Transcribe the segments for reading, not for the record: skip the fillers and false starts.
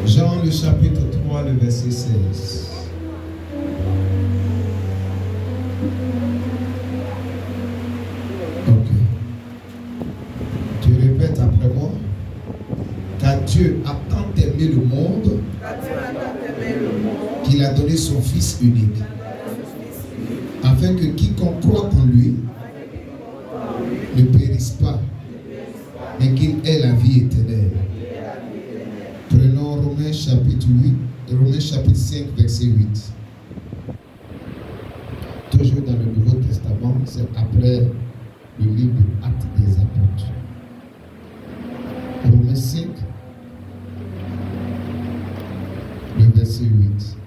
Jean le chapitre 3, le verset 16. Ok. Tu répètes après moi. Car Dieu a tant aimé le monde qu'il a donné son Fils unique, afin que quiconque croit en lui ne périsse pas, mais qu'il ait la vie éternelle. Prenons Romains chapitre 5, verset 8. Toujours dans le Nouveau Testament, c'est après le livre de Actes des Apôtres. Romains 5, le verset 8.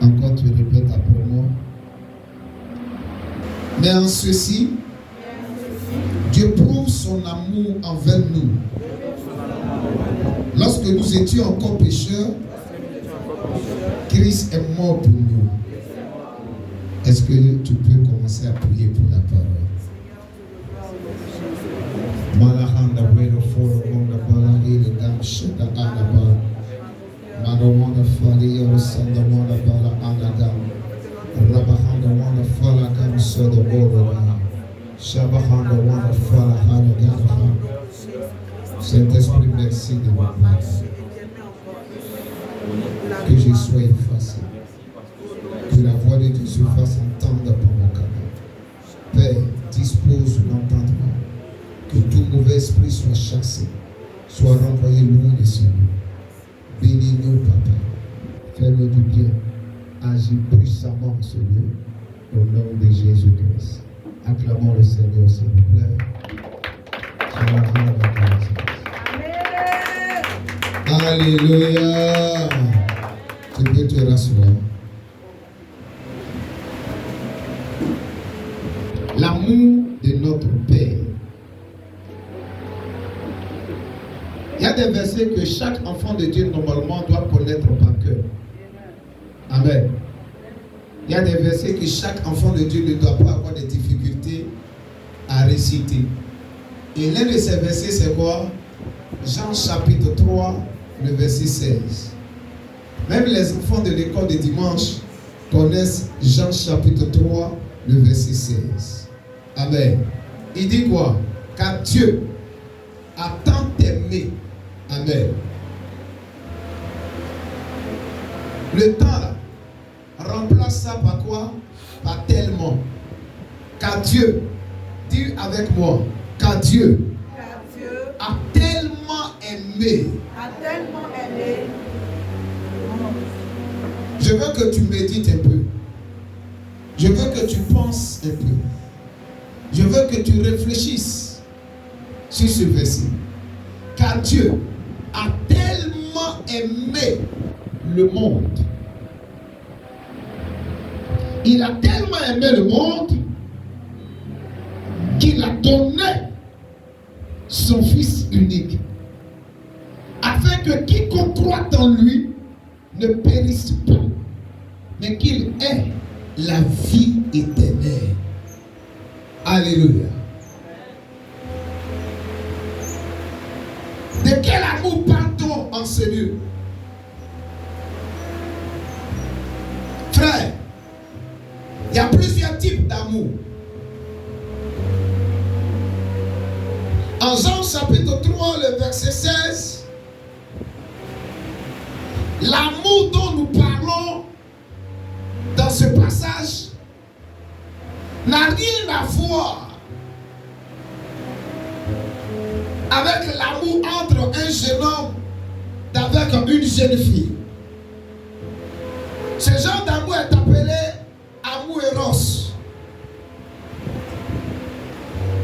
Encore tu répètes après moi. Mais en ceci, Dieu prouve son amour envers nous. Lorsque nous étions encore pécheurs, Christ est mort pour nous. Est-ce que tu peux commencer à prier pour la parole? Malahanda wero foro monda bala ile dam sheda anaba. Manawana fali yo sanda monda bala anagam. Rabahanda wana fala kam soda boda. Shabahanda wana fala hanagam. Saint-Esprit, merci de ma part. Que je sois effacé. Que la voix de Dieu se fasse entendre par mon cœur. Père, dispose l'entendement. Que tout mauvais esprit soit chassé, soit renvoyé loin de ce lieu. Bénis-nous, Papa. Fais-nous du bien. Agis puissamment en ce lieu. Au nom de Jésus-Christ. Acclamons le Seigneur, s'il vous plaît. Alléluia. Tu peux te rasseoir. L'amour de notre Père. Il y a des versets que chaque enfant de Dieu normalement doit connaître par cœur. Amen. Il y a des versets que chaque enfant de Dieu ne doit pas avoir de difficultés à réciter. Et l'un de ces versets, c'est quoi? Jean chapitre 3, le verset 16. Même les enfants de l'école de dimanche connaissent Jean chapitre 3, le verset 16. Amen. Il dit quoi? Car Dieu a tant aimé. Amen. Le temps là, remplace ça par quoi? Par tellement. Car Dieu, dis avec moi, car Dieu a tellement aimé. Je veux que tu médites un peu. Je veux que tu penses un peu. Je veux que tu réfléchisses sur ce verset. Car Dieu a tellement aimé le monde. Il a tellement aimé le monde qu'il a donné son Fils unique, afin que quiconque croit en lui ne périsse pas, mais qu'il ait la vie éternelle. Alléluia. De quel amour parle-t-on en ce lieu? Frère, il y a plusieurs types d'amour. En Jean chapitre 3, le verset 16, l'amour dont nous parlons dans ce passage n'a rien à voir avec l'amour entre un jeune homme avec une jeune fille. Ce genre d'amour est appelé amour éros.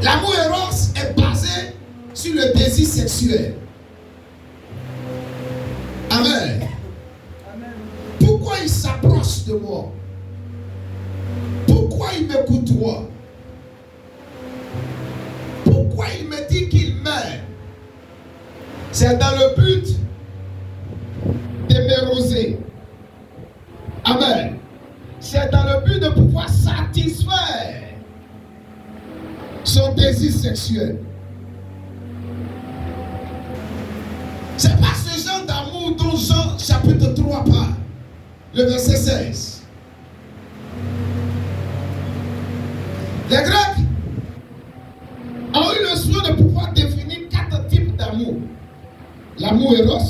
L'amour éros est basé sur le désir sexuel. Amen. Pourquoi il s'approche de moi? Pourquoi il me côtoie? Pourquoi il me dit qu'il m'aime? C'est dans le but de m'éroser. Amen. C'est dans le but de pouvoir satisfaire son désir sexuel. C'est pas ce genre d'amour Jean chapitre 3 par le verset 16. Les Grecs ont eu le soin de pouvoir définir 4 types d'amour. L'amour éros,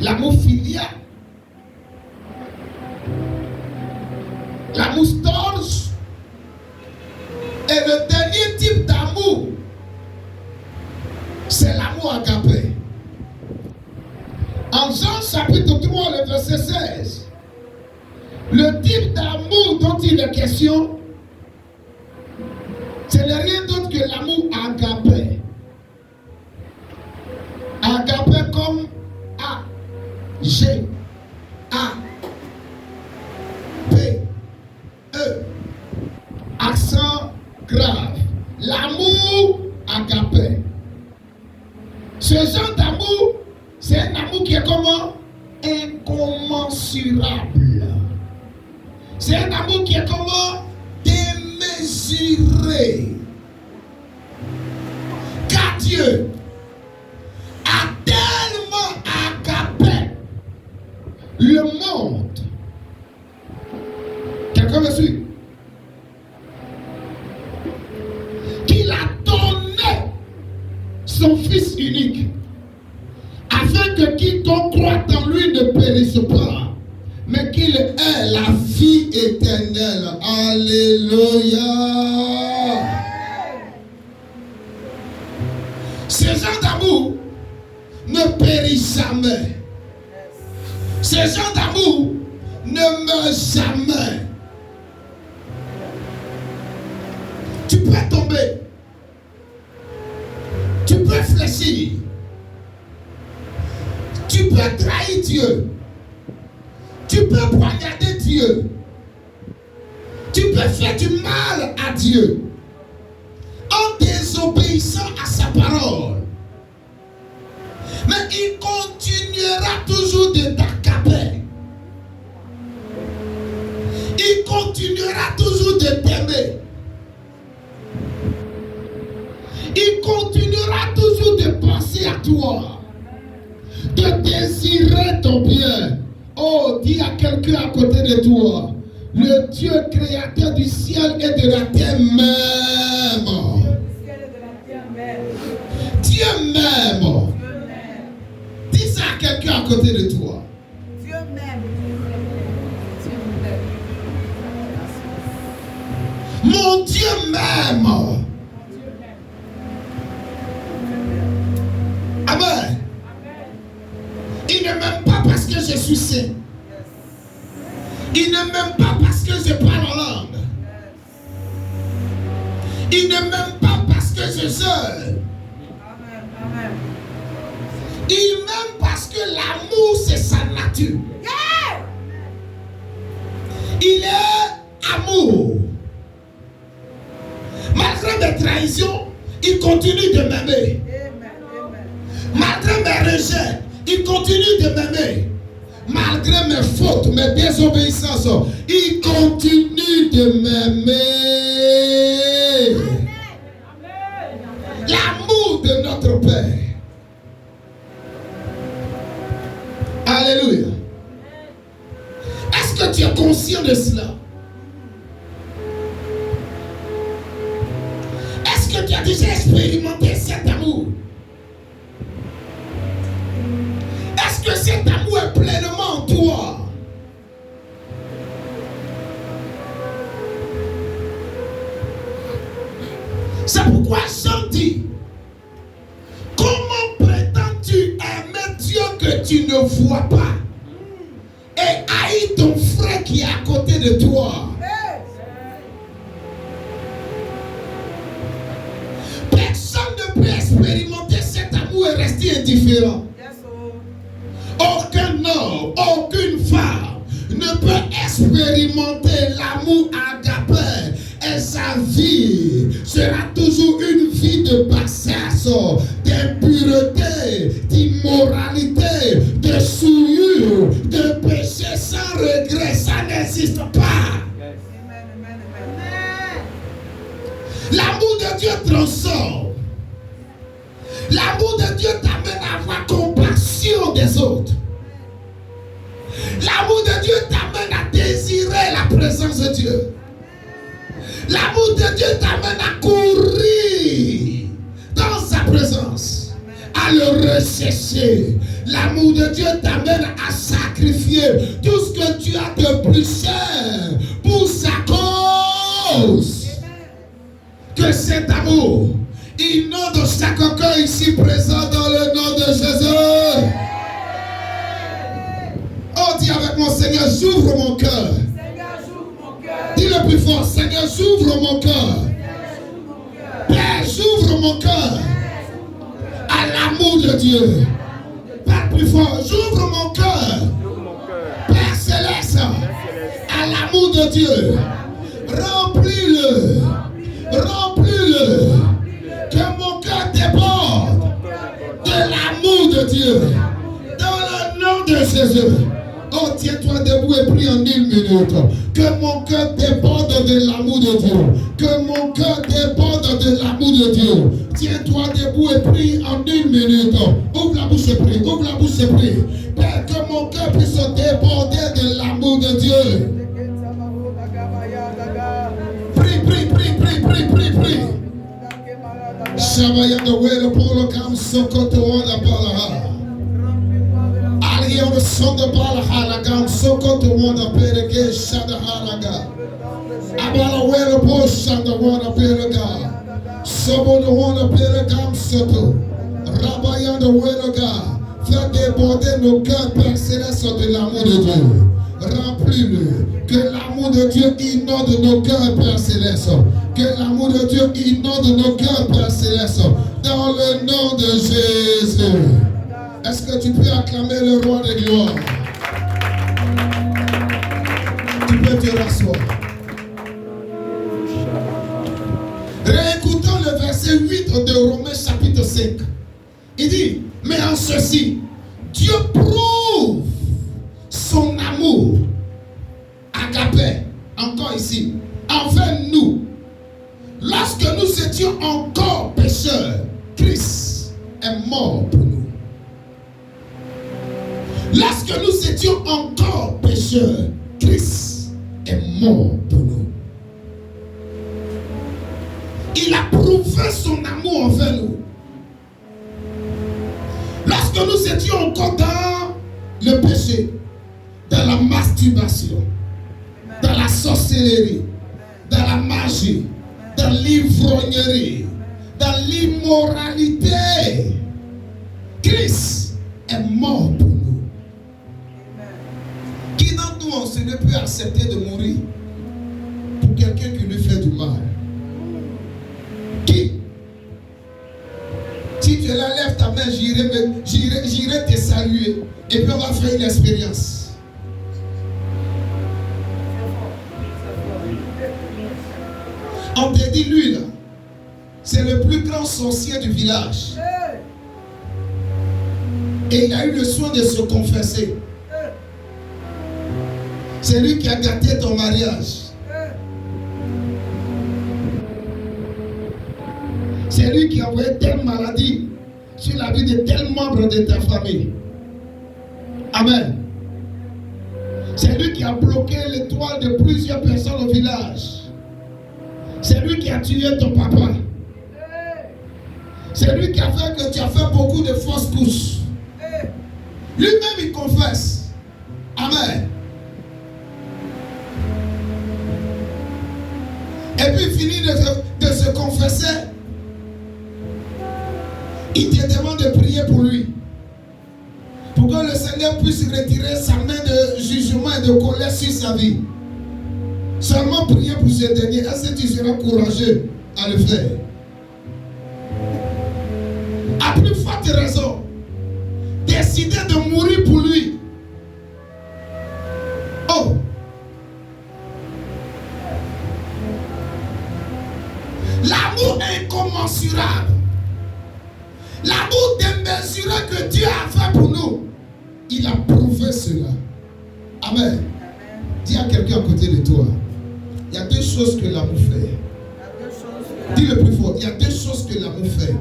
l'amour filial, l'amour storge, et le dernier type d'amour, c'est l'amour agapé. En Jean chapitre 3, le verset 16, le type d'amour dont il est question, ce n'est rien d'autre que l'amour agapé. Agapé comme A, G, A, P, E, accent grave. L'amour agapé. Ce genre d'amour, c'est un amour qui est comment? Incommensurable. C'est un amour qui est comment? Démesuré. Car Dieu a tellement agapé le monde. Quelqu'un me suit? Qu'il a donné son Fils unique, afin que quiconque croit en lui ne périsse pas, mais qu'il ait la vie éternelle. Alléluia. Ce genre d'amour ne périt jamais. Ce genre d'amour ne meurt jamais. Tu peux tomber. Tu peux fléchir. Tu peux trahir Dieu. Tu peux poignarder Dieu. Tu peux faire du mal à Dieu en désobéissant à sa parole. Mais il continuera toujours de t'accaper. Il continuera toujours de t'aimer. Il continuera toujours de penser à toi, de désirer ton bien. Oh, dis à quelqu'un à côté de toi, le Dieu créateur du ciel et de la terre même. Dieu m'aime. Dis ça à quelqu'un à côté de toi. Dieu m'aime. Mon Dieu m'aime. Amen. Il ne m'aime pas parce que je suis saint. Il ne m'aime pas parce que je parle en langue. Il ne m'aime pas parce que je jeûne. Il m'aime parce que l'amour c'est sa nature. Il est amour. Malgré mes trahisons, il continue de m'aimer. Malgré mes rejets, il continue de m'aimer. Malgré mes fautes, mes désobéissances, il continue de m'aimer. L'amour de notre Père. Alléluia. Est-ce que tu es conscient de cela? Est-ce que tu as déjà expérimenté cet amour? Est-ce que cet amour est pleinement en toi? C'est pourquoi Jean dit, comment prétends-tu aimer Dieu que tu ne vois pas et haïr ton frère qui est à côté de toi? Personne ne peut expérimenter cet amour et rester indifférent. Aucun homme, aucune femme ne peut expérimenter l'amour agapé et sa vie sera toujours une vie de bassesse, d'impureté, d'immoralité, de souillure, de péché sans regret. Ça n'existe pas. L'amour de Dieu transforme. L'amour de Dieu t'amène à avoir confiance t'amène à courir dans sa présence, à le rechercher. L'amour de Dieu t'amène à sacrifier tout ce que tu as de plus cher pour sa cause. Que cet amour inonde chaque cœur ici présent dans le nom de Jésus. Oh, dis avec moi, Seigneur, j'ouvre mon cœur. Dis-le plus fort, Seigneur, j'ouvre mon cœur. Père, j'ouvre mon cœur à l'amour de Dieu. Parle plus fort, j'ouvre mon cœur. Père céleste, à l'amour de Dieu. Remplis-le. Remplis-le. Que mon cœur déborde de l'amour de Dieu. Dans le nom de Jésus. Oh, tiens-toi debout et prie en 1 minute. Que mon cœur déborde de l'amour de Dieu. Que mon cœur déborde de l'amour de Dieu. Tiens-toi debout et prie en 1 minute. Ouvre la bouche et prie. Ouvre la bouche et prie. Père, que mon cœur puisse déborder de l'amour de Dieu. Prie, prie, prie, prie, prie, prie, prie. Shabayanda wele polo kam sokoto wanda balaha. Ali on the son de balaha kam sokoto wanda perege shadaharaga. Abala wele po shanda wanda perega. Sobo de wanda peregam soto. Rabayanda wele ga. Fais déborder nos cœurs Père céleste de l'amour de Dieu. Remplis-le. Que l'amour de Dieu inonde nos cœurs, Père céleste. Que l'amour de Dieu inonde nos cœurs, Père céleste. Dans le nom de Jésus. Est-ce que tu peux acclamer le roi de gloire? Tu peux te rasseoir. Réécoutons le verset 8 de Romains chapitre 5. Il dit, mais en ceci, Dieu prouve son amour, agapé, encore ici, envers nous. Lorsque nous étions encore pécheurs, Christ est mort pour nous. Lorsque nous étions encore pécheurs, Christ est mort pour nous. Il a prouvé son amour envers nous. Lorsque nous étions encore dans le péché, dans la masturbation, dans la sorcellerie, dans la magie, dans l'ivrognerie, dans l'immoralité, Christ est mort pour nous. Qui d'entre nous on se ne peut accepter de mourir pour quelqu'un qui lui fait du mal? Qui? Si tu la lèves ta main, j'irai te saluer. Et puis on va faire une expérience. On te dit, lui là, c'est le plus grand sorcier du village. Et il a eu le soin de se confesser. C'est lui qui a gâté ton mariage. C'est lui qui a envoyé telle maladie sur la vie de tel membre de ta famille. Amen. C'est lui qui a bloqué l'étoile de plusieurs personnes au village. C'est lui qui a tué ton papa. C'est lui qui a fait que tu as fait beaucoup de fausses couches. Lui-même il confesse. Amen. Et puis il finit de se confesser. Il te demande de prier pour lui. Pour que le Seigneur puisse retirer sa main de jugement et de colère sur sa vie. Seulement prier pour ce dernier. Est-ce que tu seras courageux à le faire? À plus forte raison, décider de mourir pour lui. Oh! L'amour incommensurable. L'amour démesuré que Dieu a fait pour nous. Il a prouvé cela. Amen. Dis à quelqu'un à côté de toi. Il y a deux choses que l'amour fait. Dis le plus fort. Il y a deux choses que l'amour fait.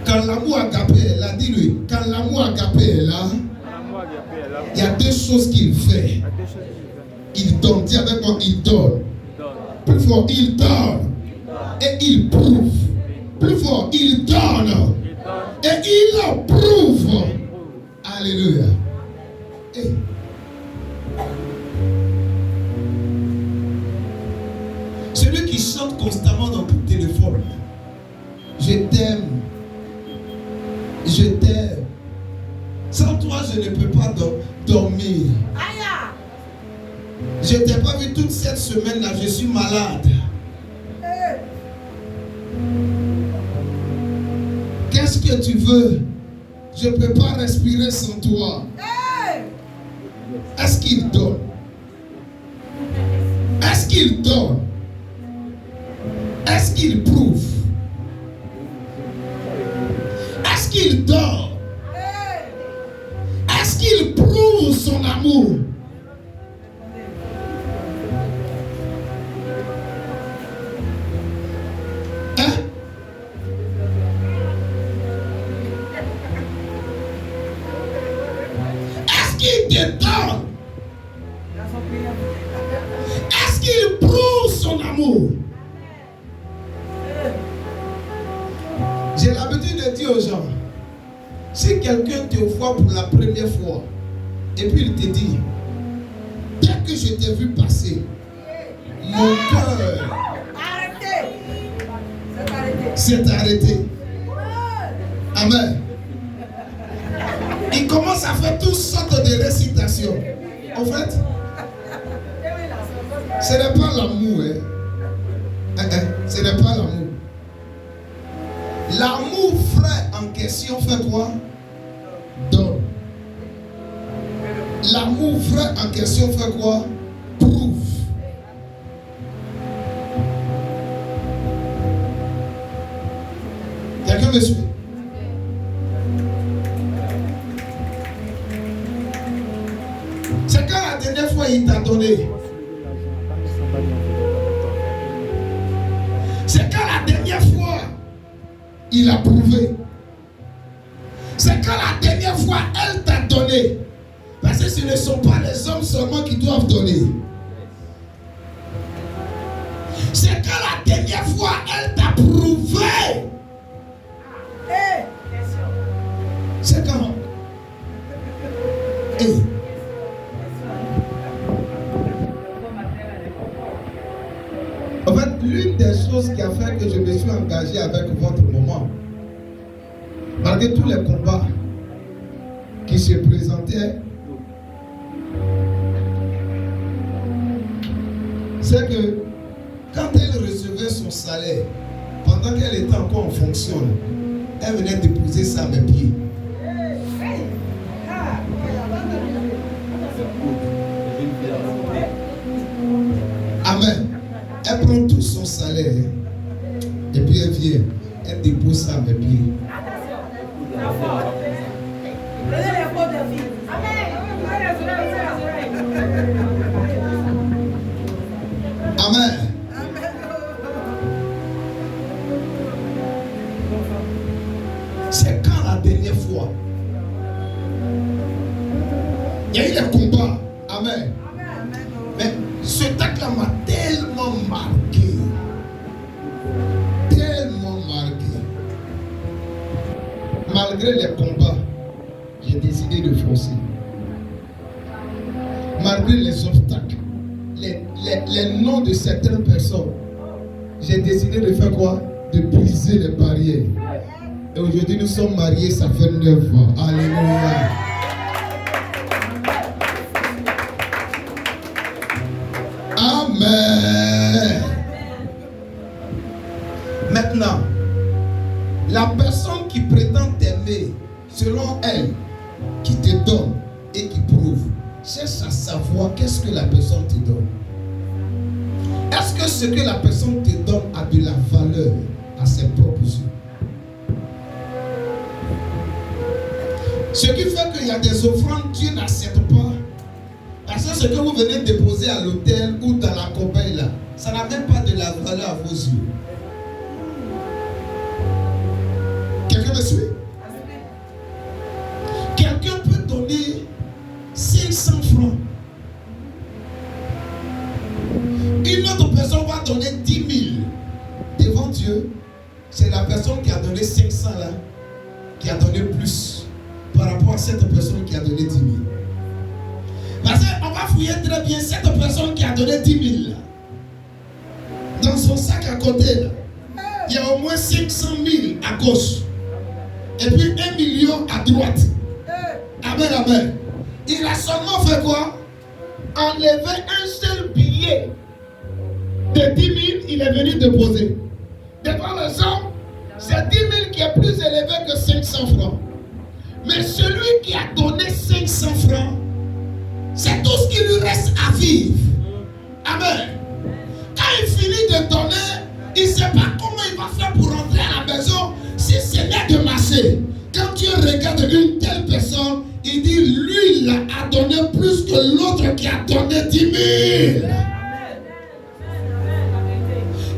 Quand l'amour agapé est là, dis-lui. Quand l'amour agapé est là, il y a deux choses qu'il fait. Il donne. Dis avec moi, il donne. Plus fort, il donne. Et il prouve. Plus fort, il donne. Et il prouve. Alléluia. Et celui qui chante constamment dans ton téléphone, je t'aime, je t'aime. Sans toi, je ne peux pas dormir. Je ne t'ai pas vu toute cette semaine-là, je suis malade. Qu'est-ce que tu veux? Je ne peux pas respirer sans toi. Est-ce qu'il donne? Est-ce qu'il donne? Est-ce qu'il prouve? Est-ce qu'il donne? Est-ce qu'il prouve son amour? Hein? Est-ce qu'il te donne? Est-ce qu'il prouve son amour? J'ai l'habitude de dire aux gens, si quelqu'un te voit pour la première fois, et puis il te dit, dès que je t'ai vu passer, mon cœur s'est arrêté. Amen. Il commence à faire toutes sortes de récitations. En fait, ce n'est pas l'amour. Ce n'est pas l'amour. L'amour vrai en question fait quoi? Donne. L'amour vrai en question fait quoi? Prouve. Quelqu'un me suit? C'est quand la dernière fois il t'a donné? C'est quand la dernière fois il a prouvé? C'est quand la dernière fois elle t'a donné? Parce que ce ne sont pas les hommes seulement qui doivent donner. C'est quand la dernière fois elle t'a prouvé? C'est quand? En fait, l'une des choses qui a fait que je me suis engagé avec votre maman, malgré tous les combats qui se présentaient, c'est que quand elle recevait son salaire, pendant qu'elle était encore en fonction, elle venait déposer ça à mes pieds. Amen. Elle prend tout son salaire et puis elle vient, elle dépose ça à mes pieds. Amen. C'est quand la dernière fois? Il y a eu des combats. Amen. Mais ce acte-là m'a tellement marqué. Tellement marqué. Malgré les combats, j'ai décidé de foncer. Malgré les obstacles, les noms de certaines personnes, j'ai décidé de faire quoi? De briser les barrières. Et aujourd'hui, nous sommes mariés, ça fait 9 ans. Alléluia. Amen. Maintenant, la personne qui prétend t'aimer, selon elle, qui te donne et qui prouve, cherche à savoir qu'est-ce que la personne te donne. Est-ce que ce que la personne te donne a de la valeur à ses propres yeux? Ce qui fait qu'il y a des offrandes, Dieu n'accepte pas. Parce que ce que vous venez déposer à l'hôtel ou dans la corbeille là, ça n'a même pas de la valeur à vos yeux. Quelqu'un me suit? Quelqu'un peut donner 500 francs. Une autre personne va donner qui a donné plus par rapport à cette personne qui a donné 10 000. Parce qu'on va fouiller très bien cette personne qui a donné 10 000. Dans son sac à côté, là, il y a au moins 500 000 à gauche. Et puis 1 million à droite. Amen, amen. Il a seulement fait quoi? Enlever un seul billet de 10 000, il est venu déposer. Devant les gens, c'est 10 000 qui est plus élevé que 500 francs. Mais celui qui a donné 500 francs, c'est tout ce qui lui reste à vivre. Amen. Quand il finit de donner, il ne sait pas comment il va faire pour rentrer à la maison si ce n'est de marcher. Quand tu regardes une telle personne, il dit, lui, il a donné plus que l'autre qui a donné 10 000.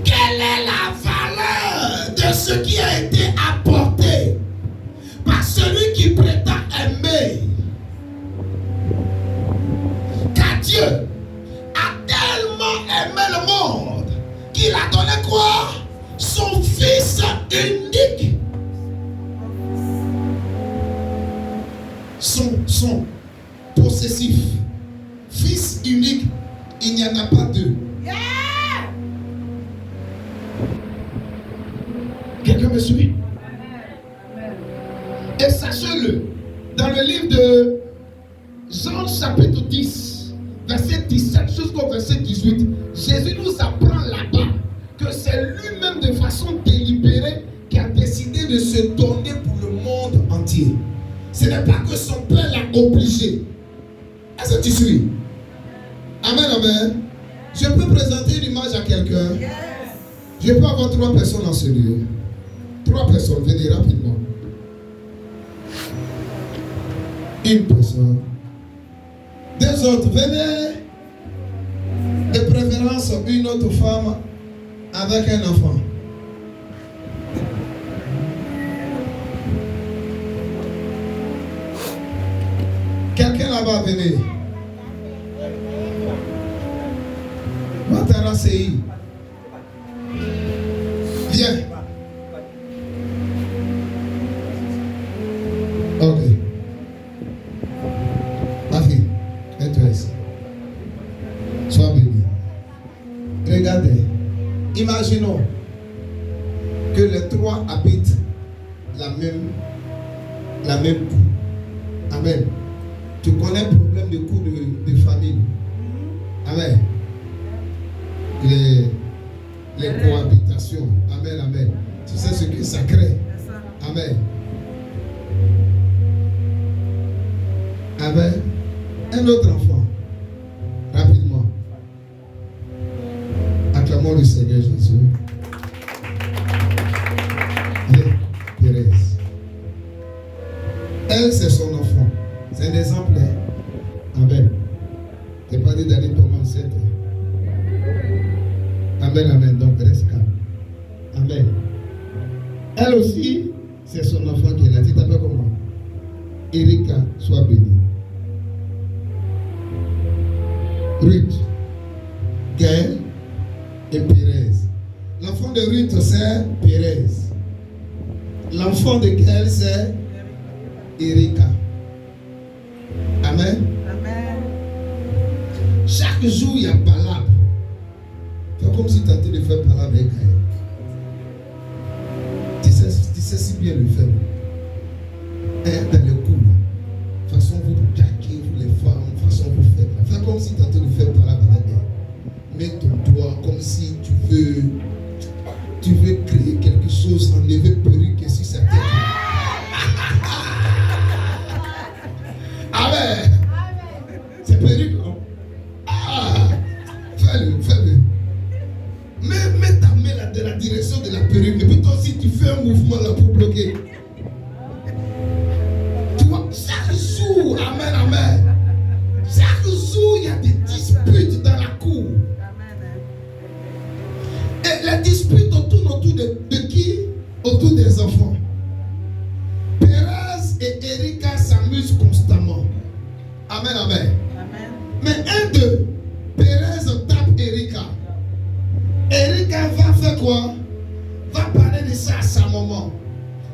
Quelle est la valeur de ce qui a été apporté par celui qui prétend aimer? Car Dieu a tellement aimé le monde qu'il a donné quoi? Son Fils unique. Son possessif. Fils unique, il n'y en a pas deux. Quelqu'un me suit? Et sachez-le, dans le livre de Jean chapitre 10, verset 17 jusqu'au verset 18, Jésus nous apprend là-bas que c'est lui-même de façon délibérée qui a décidé de se donner pour le monde entier. Ce n'est pas que son Père l'a obligé. Est-ce que tu suis? Amen, amen. Je peux présenter une image à quelqu'un. Je peux avoir 3 personnes dans ce lieu. 3 personnes, venez rapidement. Une personne. 2 autres, venez. De préférence, une autre femme avec un enfant. Quelqu'un là-bas, venez. Matara Sei. Viens. Ok. Ma fille, mets-toi ici. Sois béni. Regardez. Imaginons que les 3 habitent la même cour. Amen. Tu connais le problème de coût de famille. Amen. Les cohabitations. Amen, amen. Tu sais ce que ça crée. Amen. Amen. Un autre enfant. Rapidement. Acclamons le Seigneur Jésus. Viens, Thérèse. Elle, c'est son enfant. C'est un exemple. Amen. Je n'ai pas dit d'aller tomber enceinte. Amen, amen. Donc reste calme. Amen. Elle aussi, c'est son enfant qui est là. Tu t'appelles comment? Erika, sois bénie. Ruth, Gaël et Pérez. L'enfant de Ruth, c'est Pérez. L'enfant de Gaël, c'est Erika. Amen. Amen. Chaque jour, il y a palabre. Fais comme si tu étais de faire palabre avec Gaël. Tu sais si bien le faire. Dans le coup, façon vous jaquer, vous les femmes, façon vous faites. Fais comme si tu étais de faire palabre avec elle. Mets ton doigt comme si tu veux créer quelque chose, enlever perruque et si ça t'aide. Amen. C'est perruque, non? Ah, fais-le. Mets ta main là dans la direction de la perruque. Et puis toi aussi, tu fais un mouvement là pour bloquer. Tu vois, chaque jour, amen. Chaque jour, il y a des disputes dans la cour. Et les disputes tournent autour de qui? Autour des enfants. Pérez et Erika s'amusent constamment. Amen. Mais un d'eux, Pérez tape Erika. Erika va faire quoi? Va parler de ça à sa maman.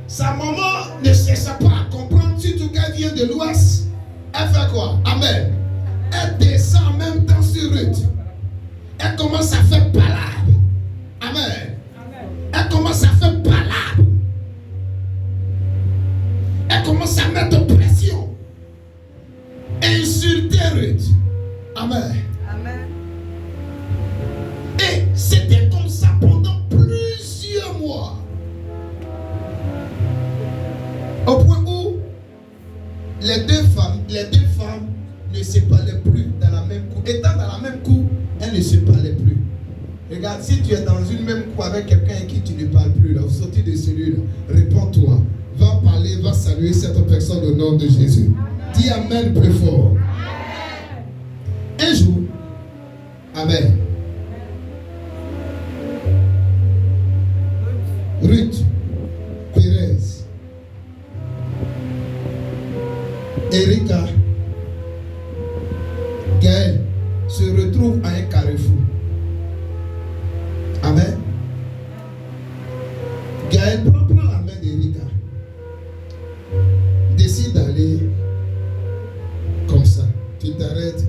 Sa maman ne cherche pas à comprendre, surtout qu'elle vient de l'ouest. Elle fait quoi? Amen. Elle descend en même temps sur Ruth. Elle commence à faire palabre. Amen. Elle commence à faire palabre. Elle commence à mettre pression. Insulter Ruth. Amen. Amen. Et c'était comme ça pendant plusieurs mois. Au point où les deux femmes ne se parlaient plus dans la même cour. Étant dans la même cour, elles ne se parlaient plus. Regarde, si tu es dans une même cour avec quelqu'un avec qui tu ne parles plus, là, vous sortez de celui-là, réponds-toi. Va parler, va saluer cette personne au nom de Jésus. Dis Amen plus fort. Un jour, Amen. Ruth, Pérez, Erika, Gaël se retrouvent à un carrefour. Amen. Gaël prend la main d'Erika, décide d'aller comme ça. Tu t'arrêtes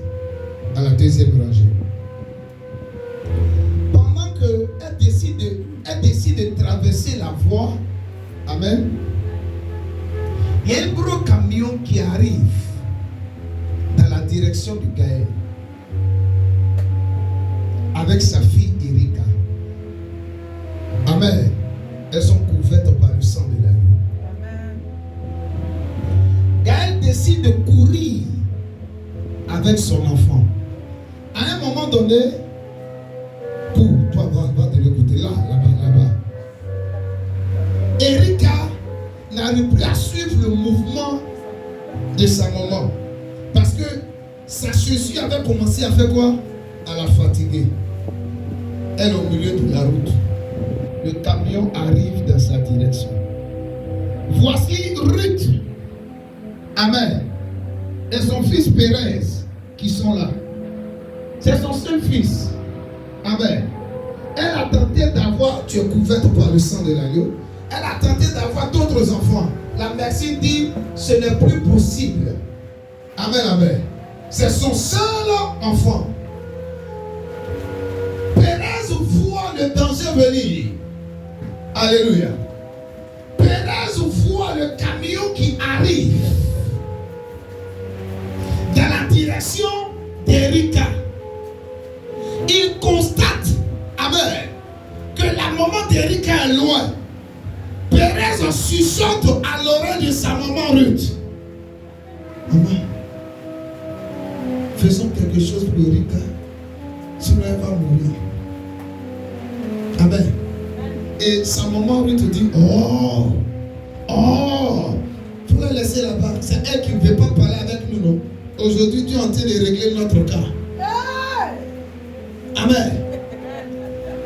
à la deuxième rangée. Pendant qu'elle décide de traverser la voie, amen, il y a un gros camion qui arrive dans la direction de Gaël avec sa fille Erika. Amen. Elles sont couvertes par le sang de l'agneau. Gaël décide de courir avec son enfant. À un moment donné, toi va de l'autre côté, là-bas. Erika n'arrive plus à suivre le mouvement de sa maman. Parce que sa chaussure avait commencé à faire quoi? À la fatiguer. Elle est au milieu de la route. Le camion arrive dans sa direction. Voici Ruth. Amen. Et son fils Pérez qui sont là. C'est son seul fils. Amen. Elle a tenté d'avoir, tu es couverte par le sang de l'agneau. Elle a tenté d'avoir d'autres enfants. La médecine dit, ce n'est plus possible. Amen, amen. C'est son seul enfant. Pérez voit le danger venir. Alléluia. Pérez voit le camion qui arrive dans la direction d'Erika. Il constate, amen, que la maman d'Erika est loin. Pérez chuchote à l'oreille de sa maman Ruth. Maman, faisons quelque chose pour Erika, sinon elle va mourir. Amen. Et sa maman Ruth dit, oh, faut la laisser là-bas. C'est elle qui ne veut pas parler avec nous, non? Aujourd'hui, Dieu est en train de régler notre cas. Amen.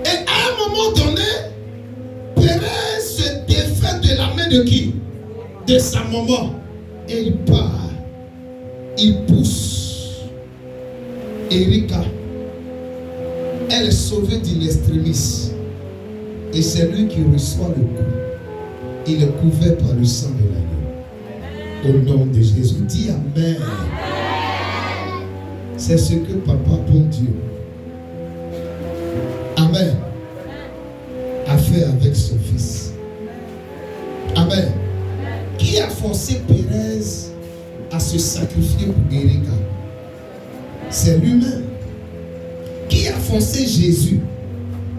Et à un moment donné, Pérez se défait de la main de qui? De sa maman. Et il part. Il pousse Erika. Elle est sauvée d'une extrémiste. Et c'est lui qui reçoit le coup. Il est couvert par le sang de l'agneau. Au nom de Jésus. Dis Amen. C'est ce que Papa, bon Dieu, Amen, a fait avec son fils. Amen. Qui a forcé Pérez à se sacrifier pour Erika? C'est lui-même. Qui a forcé Jésus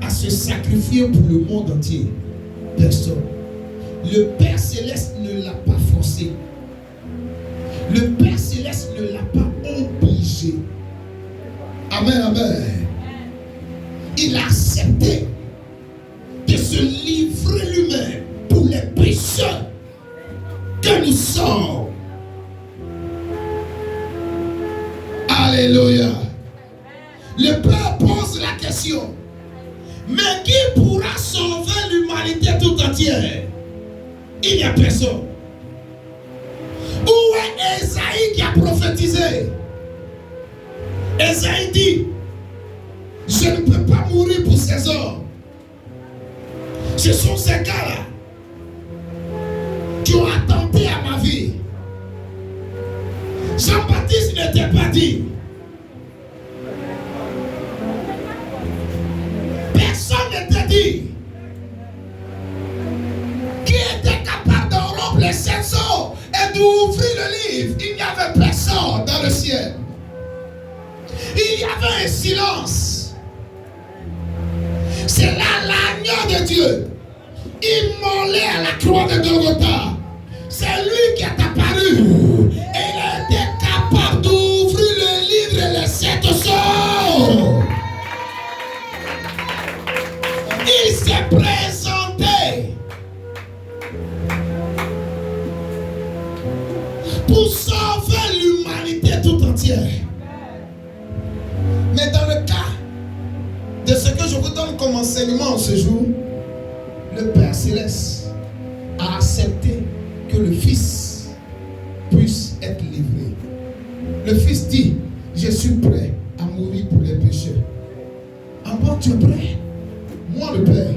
à se sacrifier pour le monde entier? Personne. Le Père Céleste ne l'a pas forcé. Le Père Céleste ne l'a pas obligé. Amen, amen. Il a accepté de se livrer lui-même pour les pécheurs que nous sommes. Alléluia. Le Père pose la question, mais qui pourra sauver l'humanité tout entière? Il n'y a personne. Où est Esaïe qui a prophétisé? Esaïe dit, je ne peux pas mourir pour ces hommes. Ce sont ces gars-là qui ont attendu Jean-Baptiste n'était pas dit. Personne n'était dit. Qui était capable de rompre les 7 eaux et d'ouvrir le livre? Il n'y avait personne dans le ciel. Il y avait un silence. C'est là l'agneau de Dieu, immolé à la croix de Golgotha. C'est lui qui est apparu. Et il a été capable d'ouvrir le livre et les 7 sceaux. Il s'est présenté pour sauver l'humanité tout entière. Mais dans le cas de ce que je vous donne comme enseignement en ce jour, le Père Céleste a accepté que le Fils puisse être livré. Le Fils dit, je suis prêt à mourir pour les pécheurs. Ah bon, tu es prêt? Moi le Père,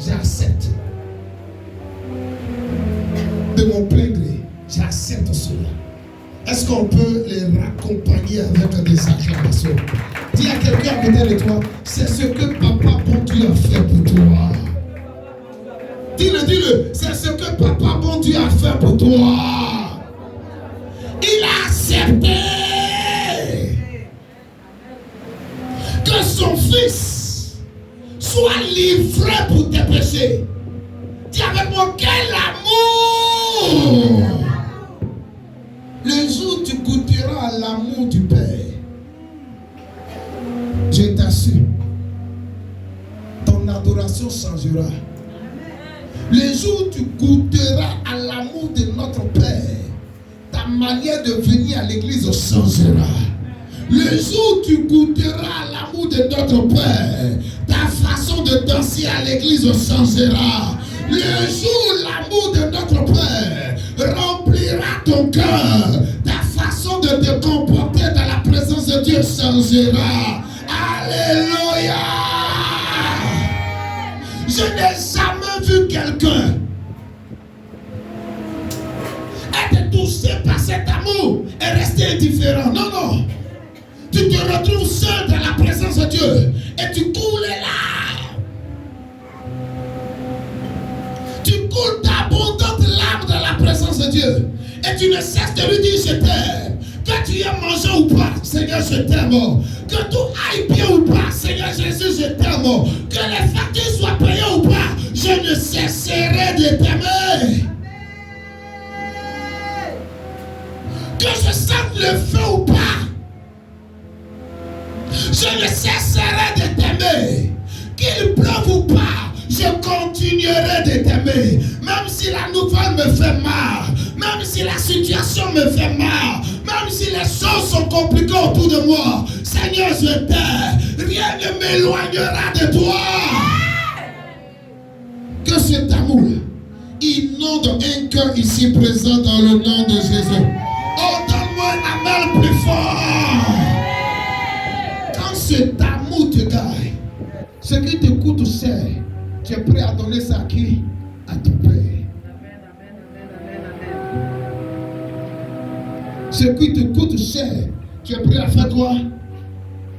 j'accepte. De mon plein gré, j'accepte cela. Est-ce qu'on peut les raccompagner avec des acclamations? Dis à quelqu'un à côté de toi, c'est ce que Papa bon Dieu a fait pour toi. Dis-le, dis-le, c'est ce que Papa bon Dieu a fait pour toi. Il a accepté que son Fils soit livré pour tes péchés. Dis avec moi, quel amour! Le jour où tu goûteras à l'amour du Père, je t'assure, ton adoration changera. Le jour où tu goûteras à l'amour de notre Père, ta manière de venir à l'église changera. Le jour où tu goûteras à l'amour de notre Père, ta façon de danser à l'église changera. Le jour où l'amour de notre Père remplira ton cœur, ta façon de te comporter dans la présence de Dieu changera. Alléluia! Je n'ai jamais vu quelqu'un être touché par cet amour et rester indifférent. Non, non. Tu te retrouves seul dans la présence de Dieu et tu coules les larmes. Tu coules d'abondantes larmes dans la présence de Dieu et tu ne cesses de lui dire je t'aime. Que tu aies mangé ou pas, Seigneur, je t'aime. Que tout aille bien ou pas, Seigneur Jésus, je t'aime. Que les factures soient payées ou pas, je ne cesserai de t'aimer. Que je sente le feu ou pas, je ne cesserai de t'aimer. Qu'il pleuve ou pas, je continuerai de t'aimer. Même si la nouvelle me fait mal, même si la situation me fait mal, même si les choses sont compliquées autour de moi, Seigneur, je t'aime. Rien ne m'éloignera de toi. Que cet amour inonde un cœur ici présent dans le nom de Jésus. Oh, donne-moi un amen plus fort. Quand cet amour te gagne, ce qui te coûte cher, tu es prêt à donner ça à qui? À ton Père. Ce qui te coûte cher, tu es prêt à faire quoi?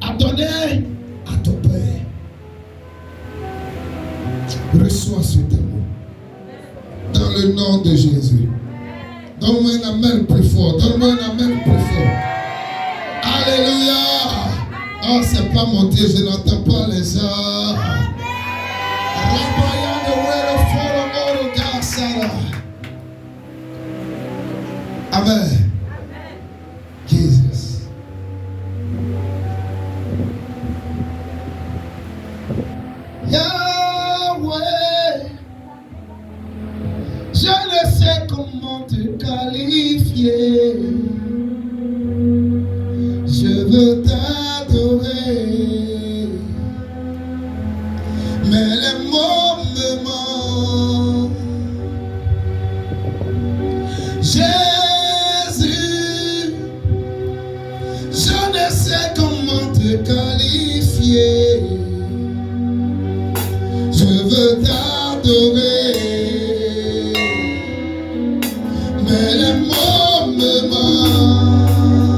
À donner à ton Père. Reçois cet amour. Dans le nom de Jésus. Donne-moi un amen plus fort. Donne-moi un amen plus fort. Alléluia. Oh, c'est pas monté, je n'entends pas les gens. Amen. Jesus. Yahweh, je ne sais comment te qualifier. Je veux t'adorer, mais les mots me manquent. Jésus, je ne sais comment te qualifier. Je veux t'adorer, mais les mots me manquent.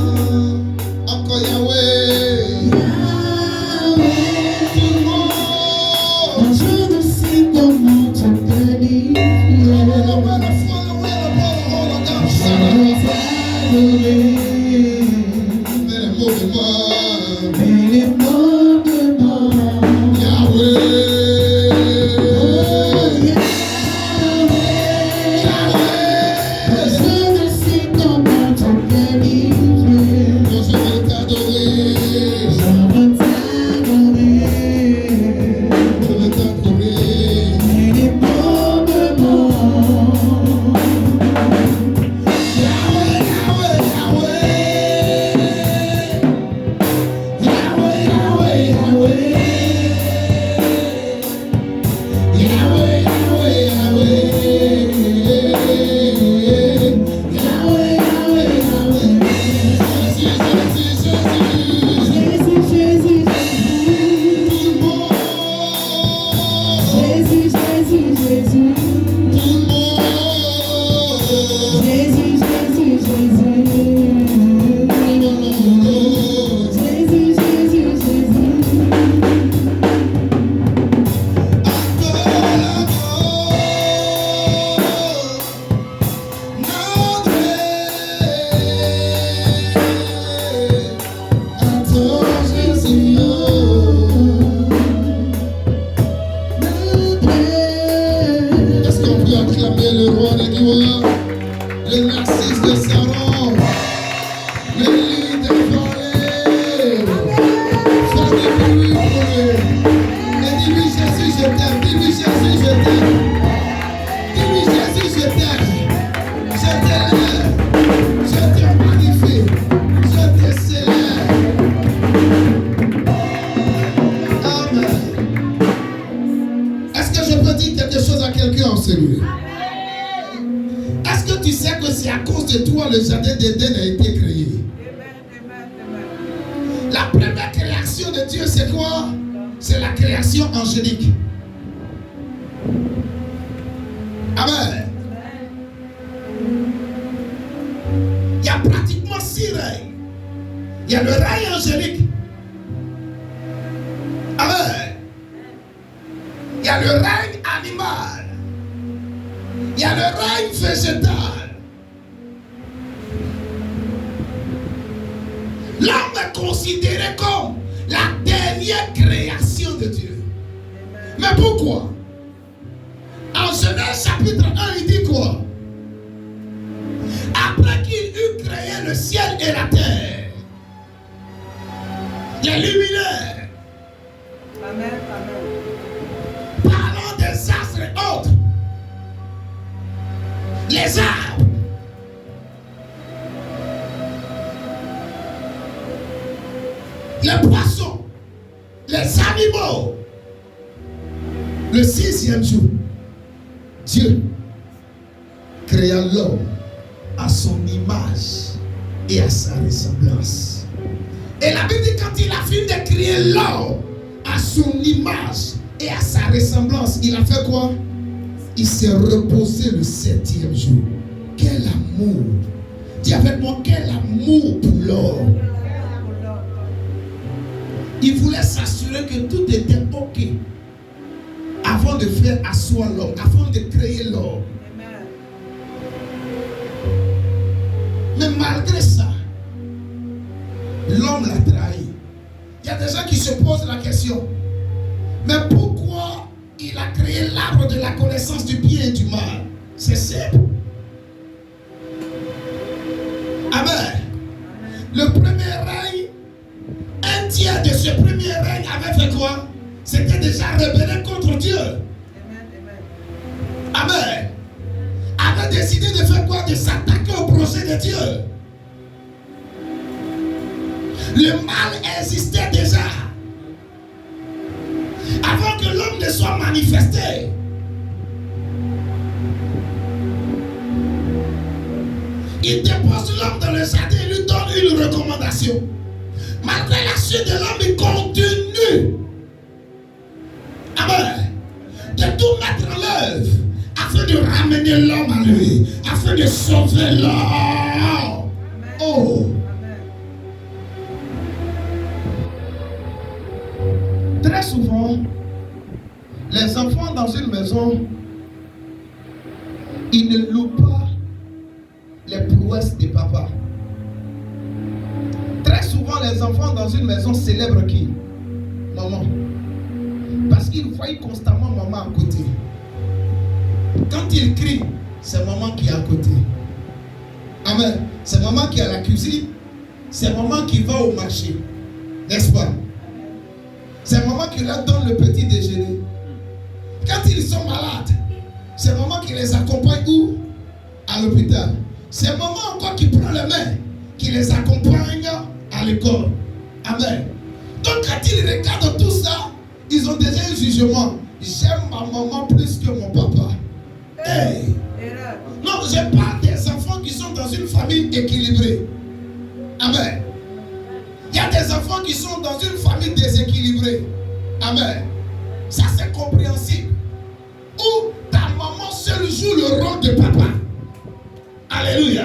Alléluia.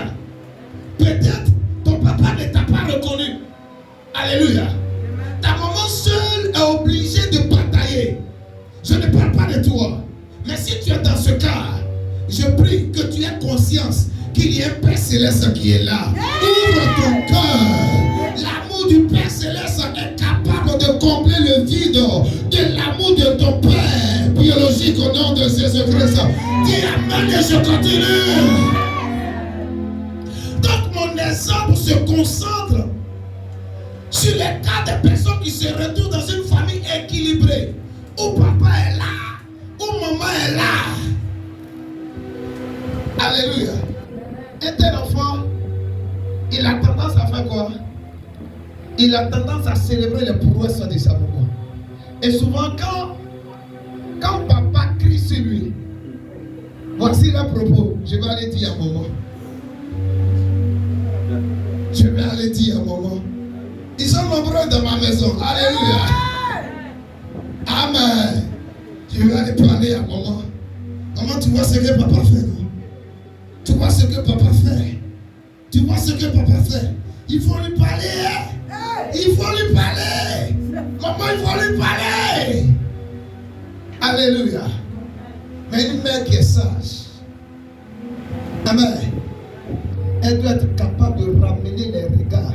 Peut-être ton papa ne t'a pas reconnu. Alléluia. Ta maman seule est obligée de batailler. Je ne parle pas de toi. Mais si tu es dans ce cas, je prie que tu aies conscience qu'il y a un Père Céleste qui est là. Ouvre ton cœur. L'amour du Père Céleste est capable de combler le vide de l'amour de ton Père biologique au nom de Jésus-Christ. Dis amen et je continue. Donc mon exemple se concentre sur les cas de personnes qui se retrouvent dans une famille équilibrée, où papa est là, où maman est là. Alléluia. Et tel enfant, il a tendance à faire quoi? Il a tendance à célébrer les prouesses de sa maman. Et souvent, quand papa crie sur lui, voici le propos, je vais aller dire à maman. Je vais aller dire à maman. Ils sont nombreux dans ma maison. Alléluia. Amen. Je vais aller parler à maman. Maman, tu vois ce que papa fait, non? Tu vois ce que papa fait. Tu vois ce que papa fait. Il faut lui parler. Il faut lui parler. Maman, il faut lui parler. Alléluia. Mais une mère qui est sage. Amen. Elle doit être capable de ramener les regards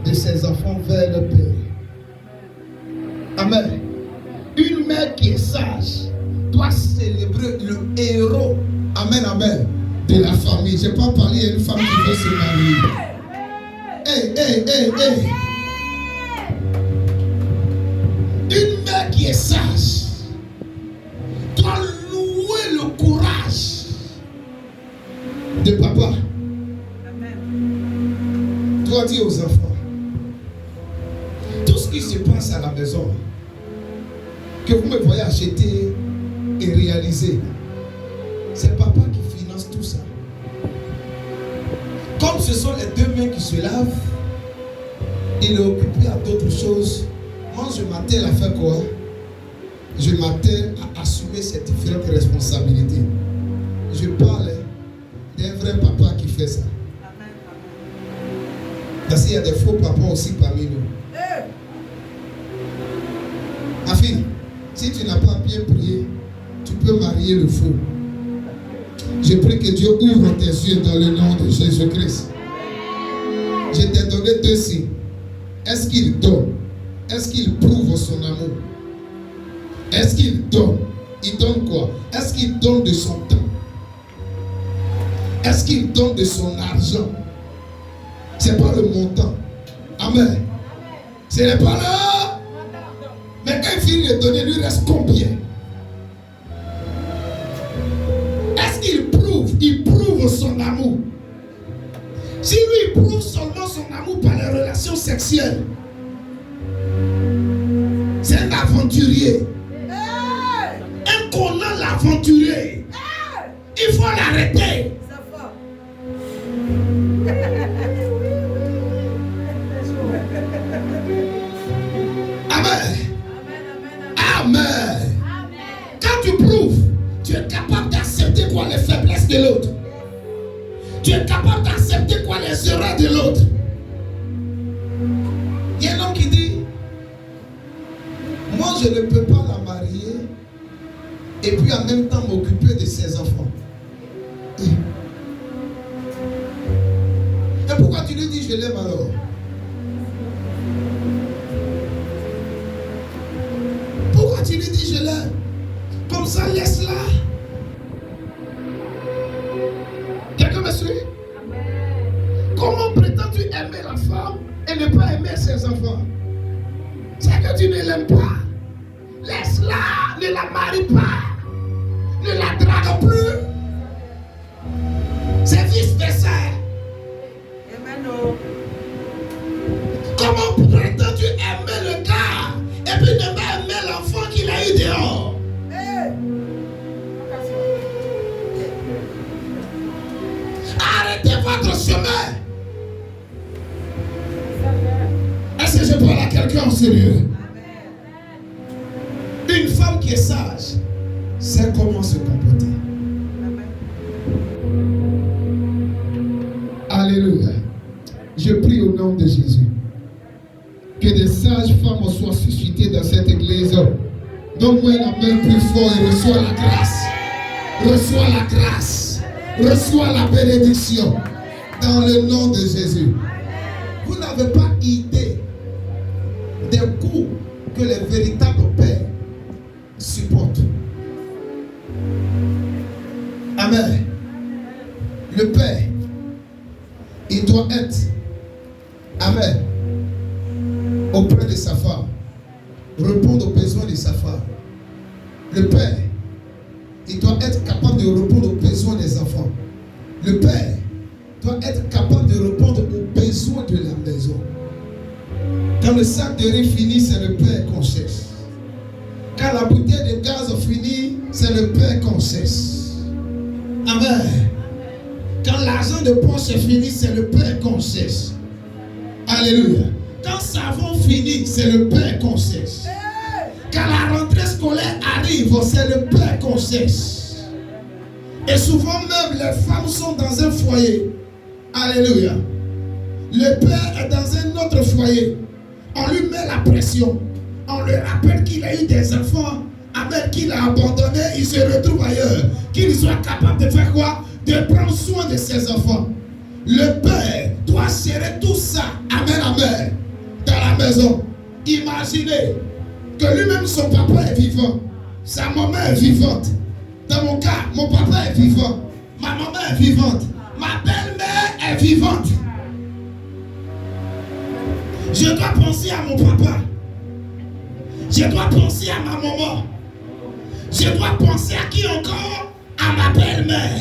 de ses enfants vers le Père. Amen. Une mère qui est sage doit célébrer le héros. Amen, amen. De la famille. Je n'ai pas parlé à une femme qui veut se marier. Hey. Une mère qui est sage doit louer le courage de papa. Doit dire aux enfants, tout ce qui se passe à la maison, que vous me voyez acheter et réaliser, c'est papa qui finance tout ça. Comme ce sont les deux mains qui se lavent, il est occupé à d'autres choses. Moi, je m'attelle à faire quoi? Je m'attelle à assumer ces différentes responsabilités. Je parle d'un vrai papa qui fait ça. Parce qu'il y a des faux papas aussi parmi nous. Ma fille, si tu n'as pas bien prié, tu peux marier le faux. Je prie que Dieu ouvre tes yeux dans le nom de Jésus-Christ. Je t'ai donné deux signes. Est-ce qu'il donne? Est-ce qu'il prouve son amour? Est-ce qu'il donne? Il donne quoi? Est-ce qu'il donne de son temps? Est-ce qu'il donne de son argent? Ce n'est pas le montant. Amen. Ce n'est pas là. Mais quand il finit de donner, lui reste combien? Est-ce qu'il prouve? Il prouve son amour. Si lui il prouve seulement son amour par les relations sexuelles, c'est un aventurier. Un connant l'aventurier. Il faut l'arrêter. Amen. Amen. Quand tu prouves, tu es capable d'accepter quoi les faiblesses de l'autre. Tu es capable d'accepter quoi les erreurs de l'autre. Il y a un homme qui dit, moi je ne peux pas la marier et puis en même temps m'occuper de ses enfants. Et pourquoi tu lui dis je l'aime alors? Pourquoi tu lui dis je l'aime? Comme ça, laisse-la. Quelqu'un me suit? Comment prétends-tu aimer la femme et ne pas aimer ses enfants? C'est que tu ne l'aimes pas. Laisse-la, ne la marie pas. Ne la drague plus. C'est vice-versa. Comment prétends-tu aimer le gars et puis ne pas aimer l'enfant qu'il a eu dehors? Arrêtez votre chemin. Est-ce que je parle à quelqu'un en sérieux? Une femme qui est sage sait comment se comporter. Alléluia. Je prie au nom de Jésus. Que des sages femmes soient suscitées dans cette église. Donne-moi la main plus fort et reçois la grâce. Reçois la grâce. Reçois la bénédiction. Dans le nom de Jésus. Vous n'avez pas idée des coups que les véritables pères supportent. Amen. Le père, il doit être, amen, auprès de sa femme, répondre aux besoins de sa femme. Le père, il doit être capable de répondre aux besoins des enfants. Le père doit être capable de répondre aux besoins de la maison. Quand le sac de riz finit, c'est le père qu'on cherche. Quand la bouteille de gaz finit, c'est le père qu'on cherche. Amen. Quand l'argent de poche est fini, c'est le père qu'on cherche. Alléluia. Quand savon finit, c'est le père qu'on cherche. Quand la rentrée scolaire arrive, c'est le père qu'on cherche. Et souvent même, les femmes sont dans un foyer. Alléluia. Le père est dans un autre foyer. On lui met la pression. On lui rappelle qu'il a eu des enfants. Amen, qu'il a abandonné, il se retrouve ailleurs. Qu'il soit capable de faire quoi? De prendre soin de ses enfants. Le père doit gérer tout ça. Amen, amen. Dans la maison. Imaginez que lui-même, son papa est vivant. Sa maman est vivante. Dans mon cas, mon papa est vivant. Ma maman est vivante. Ma belle-mère est vivante. Je dois penser à mon papa. Je dois penser à ma maman. Je dois penser à qui encore? À ma belle-mère.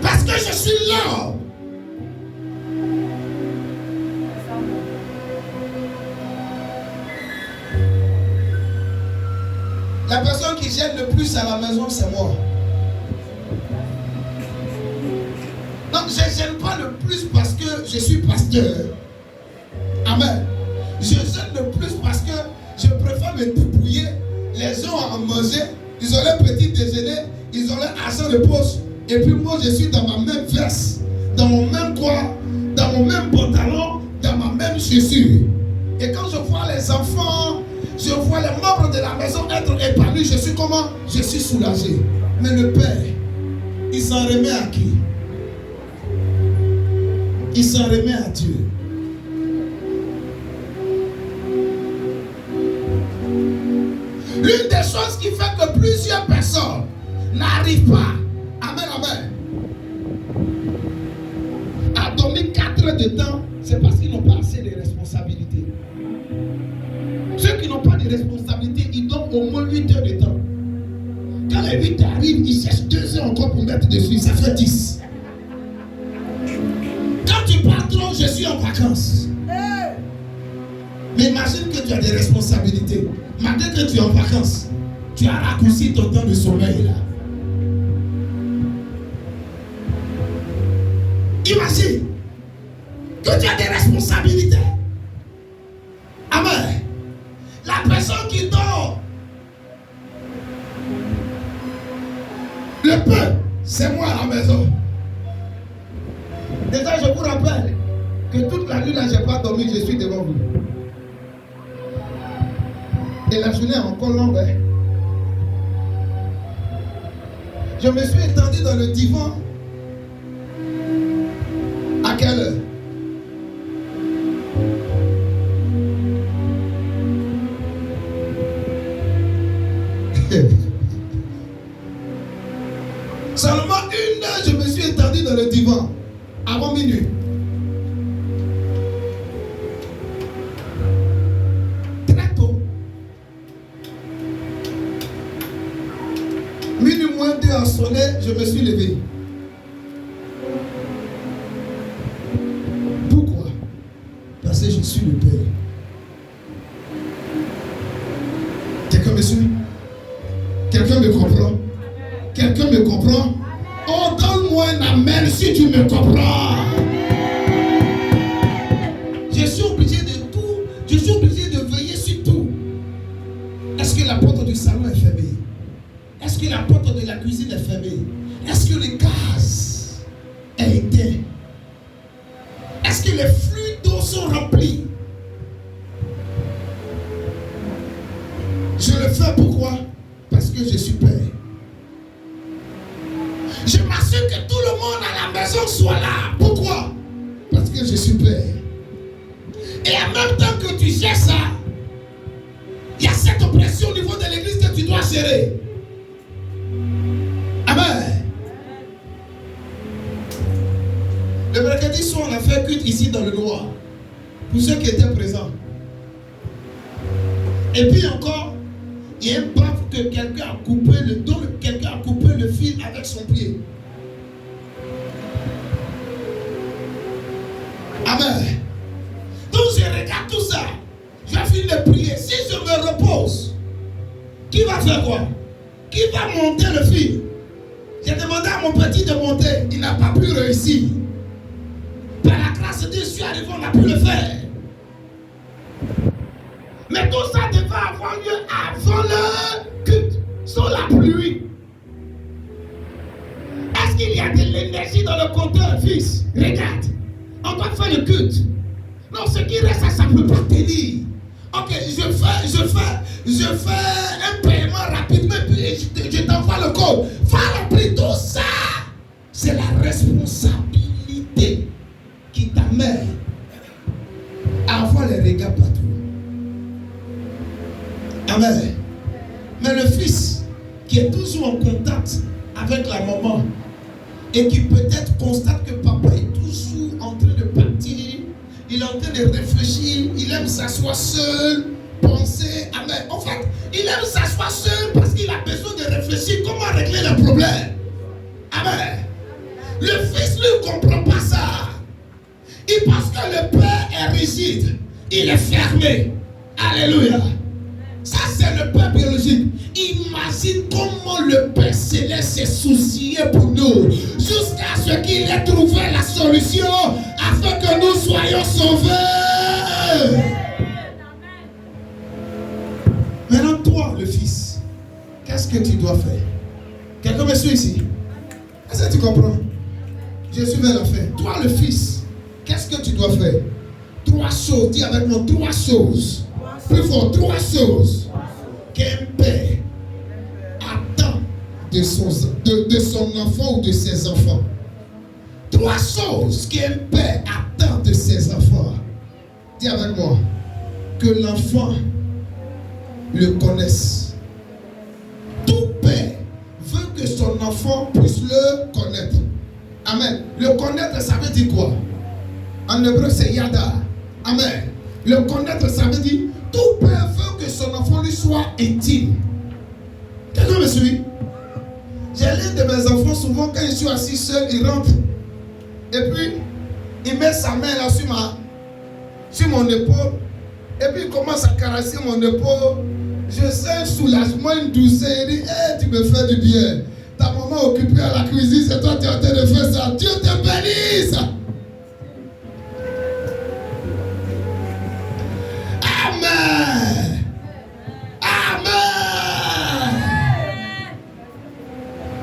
Parce que je suis là. La personne qui gêne le plus à la maison, c'est moi. Non, je ne gêne pas le plus parce que je suis pasteur. Amen. Je gêne le plus parce que je préfère me débrouiller. Les gens ont mangé, ils ont leur petit déjeuner, ils ont leur argent de poche. Et puis moi, je suis dans ma même veste, dans mon même quoi, dans mon même pantalon, dans ma même chaussure. Et quand je vois les enfants, je vois les membres de la maison être épanouis, je suis comment? Je suis soulagé. Mais le Père, il s'en remet à qui? Il s'en remet à Dieu. L'une des choses qui fait que plusieurs personnes n'arrivent pas, amen, amen, à dormir 4 heures de temps, c'est parce qu'ils n'ont pas assez de responsabilités. Ceux qui n'ont pas de responsabilité, ils dorment au moins 8 heures de temps. Quand les 8 arrivent, ils cherchent 2 heures encore pour mettre dessus, ça fait 10. Quand tu pars trop, je suis en vacances. Mais imagine que tu as des responsabilités. Malgré que tu es en vacances, tu as raccourci ton temps de sommeil là. Imagine que tu as des responsabilités. Amen. La personne qui dort, le peu, c'est moi à la maison. Déjà, je vous rappelle que toute la nuit là, je n'ai pas dormi, je suis devant vous. Et la journée est encore longue. Hein? Je me suis étendu dans le divan. À quelle heure? Seulement 1 heure, je me suis étendu dans le divan. Avant minuit. Très tôt. Minuit moins 2 a sonné, je me suis levé. Pourquoi? Parce que je suis le Père. Quelqu'un me suit? Quelqu'un me comprend? Quelqu'un me comprend? Oh, donne-moi un amen si tu me comprends. Je suis obligé de tout. Je suis obligé de veiller sur tout. Est-ce que la porte du salon est fermée? Est-ce que la porte de la cuisine est fermée? Est-ce que le gaz que les flux d'eau sont remplis. Je le fais pourquoi? Parce que je suis père. Je m'assure que tout le monde à la maison soit là. Pourquoi? Parce que je suis père. Et en même temps que tu gères ça, il y a cette oppression au niveau de l'église que tu dois gérer. Amen. Le mercredi soir, on a fait culte ici dans le noir. Pour ceux qui étaient présents. Et puis encore, il y a une baffe que quelqu'un a coupé quelqu'un a coupé le fil avec son pied. Amen. Donc je regarde tout ça. Je vais finir de prier. Si je me repose, qui va faire quoi? Qui va monter le fil? J'ai demandé à mon petit de monter. Il n'a pas pu réussir. Par la grâce de Dieu, je suis arrivé, on a pu le faire. Mais tout ça devait avoir lieu avant le culte, sans la pluie. Est-ce qu'il y a de l'énergie dans le compteur, fils? Regarde, on doit faire le culte. Non, ce qui reste, ça ne peut pas tenir. Ok, je fais un paiement rapidement, puis je t'envoie le code. Va remplir tout ça. C'est la responsabilité qui t'amène à avoir les regards partout. Amen. Mais le fils qui est toujours en contact avec la maman et qui peut-être constate que papa est toujours en train de partir, il est en train de réfléchir, il aime s'asseoir seul, penser. Amen. En fait, il aime s'asseoir seul parce qu'il a besoin de réfléchir comment régler le problème. Amen. Le fils ne comprend pas ça. Il pense que le père est rigide, il est fermé. Alléluia. Ça, c'est le père biologique. Imagine comment le Père Céleste s'est soucié pour nous jusqu'à ce qu'il ait trouvé la solution afin que nous soyons sauvés. Maintenant, toi, le fils, qu'est-ce que tu dois faire? Quelqu'un me suit ici? Est-ce que tu comprends? Je suis vers la fin. Toi, le fils, qu'est-ce que tu dois faire? 3 choses. Dis avec moi 3 choses. Plus fort, 3 choses qu'un père attend de son enfant ou de ses enfants. 3 choses qu'un père attend de ses enfants. Dis avec moi, que l'enfant le connaisse. Tout père veut que son enfant puisse le connaître. Amen. Le connaître, ça veut dire quoi? En hébreu, c'est yada. Amen. Le connaître, ça veut dire tout père veut que son enfant lui soit intime. Quelqu'un me suit? J'ai l'un de mes enfants, souvent quand je suis assis seul, il rentre. Et puis, il met sa main là sur mon épaule. Et puis, il commence à caresser mon épaule. Je sens un soulagement, une douceur. Il dit, hey, tu me fais du bien. Ta maman est occupée à la cuisine, c'est toi qui es en train de faire ça. Dieu te bénisse. Amen. Amen.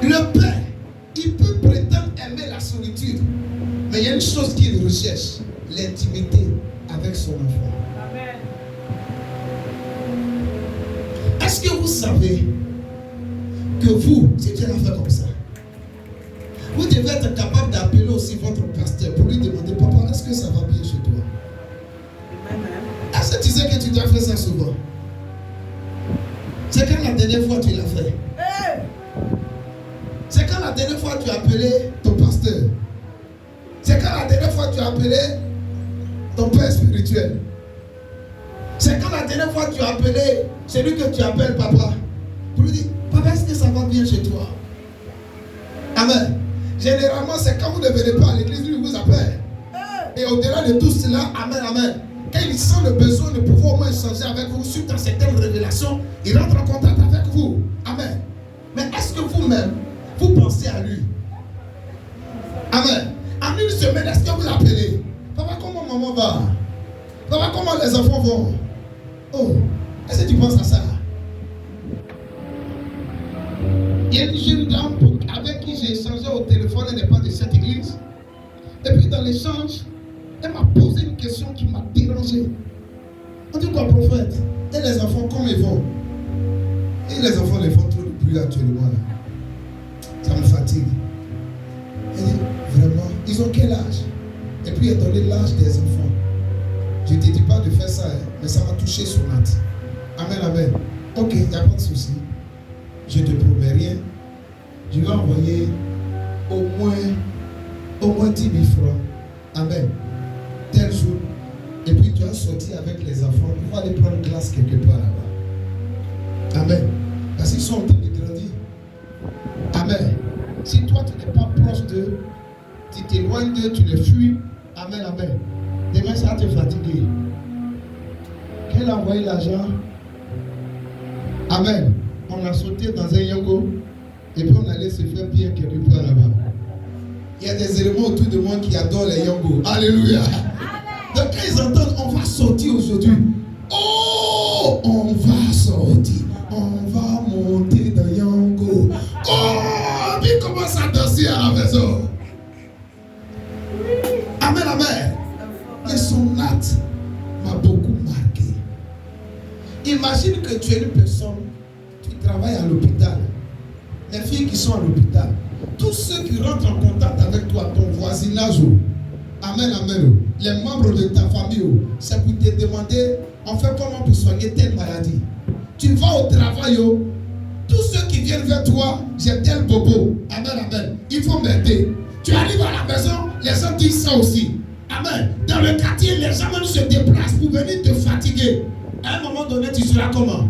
Le père, il peut prétendre aimer la solitude, mais il y a une chose qu'il recherche, l'intimité avec son enfant. Amen. Est-ce que vous savez que vous, si Dieu l'a fait comme ça, vous devez être capable d'appeler aussi votre pasteur pour lui demander, papa, est-ce que ça va bien chez toi? Est-ce que tu sais que tu dois faire ça souvent? C'est quand la dernière fois tu l'as fait? C'est quand la dernière fois tu as appelé ton pasteur? C'est quand la dernière fois tu as appelé ton père spirituel? C'est quand la dernière fois tu as appelé celui que tu appelles papa? Pour lui dire, papa, est-ce que ça va bien chez toi? Amen. Généralement, c'est quand vous ne venez pas à l'église, lui vous appelle. Et au-delà de tout cela, amen, amen. Quand il sent le besoin de pouvoir au moins échanger avec vous suite à certaines révélations, il rentre en contact avec vous. Amen. Mais est-ce que vous-même, vous pensez à lui? Amen. En une semaine, est-ce que vous l'appelez? Papa, comment maman va? Papa, comment les enfants vont? Oh, est-ce que tu penses à ça? Il y a une jeune dame avec qui j'ai échangé au téléphone, elle n'est pas de cette église. Et puis dans l'échange, Elle m'a posé une question qui m'a dérangé. On dit quoi, prophète? Et les enfants, comment ils vont? Et les enfants, les font trop de bruit actuellement. Là. Ça me fatigue. Elle dit, vraiment, ils ont quel âge? Et puis, elle a donné l'âge des enfants. Je ne te dis pas de faire ça, hein, mais ça m'a touché sur Nat. Amen, amen. Ok, il n'y a pas de souci. Je ne te promets rien. Je vais envoyer au moins 10 000 francs. Amen. Tel jour. Et puis tu vas sortir avec les enfants. Il faut aller prendre glace quelque part là-bas. Amen. Parce qu'ils sont en train de grandir. Amen. Si toi tu n'es pas proche d'eux, tu t'éloignes d'eux, tu les fuis. Amen, amen. Demain ça va te fatiguer. Qu'elle a envoyé l'argent. Amen. On a sauté dans un yango. Et puis on allait se faire bien quelque part là-bas. Il y a des éléments autour de moi qui adorent les yangos. Alléluia. Donc quand ils entendent, on va sortir aujourd'hui. Oh, on va sortir. On va monter dans yango. Oh, puis commence à danser à la maison. Amen, amen. Et son acte m'a beaucoup marqué. Imagine que tu es une personne, tu travailles à l'hôpital. Les filles qui sont à l'hôpital, tous ceux qui rentrent en contact avec toi, ton voisinage, amen, amen, les membres de ta famille, c'est pour te demander, on fait comment pour soigner telle maladie. Tu vas au travail, tous ceux qui viennent vers toi, j'ai tel bobo, amen, amen, il faut m'aider. Tu arrives à la maison, les gens disent ça aussi, amen. Dans le quartier, les gens même se déplacent pour venir te fatiguer. À un moment donné, tu seras comment?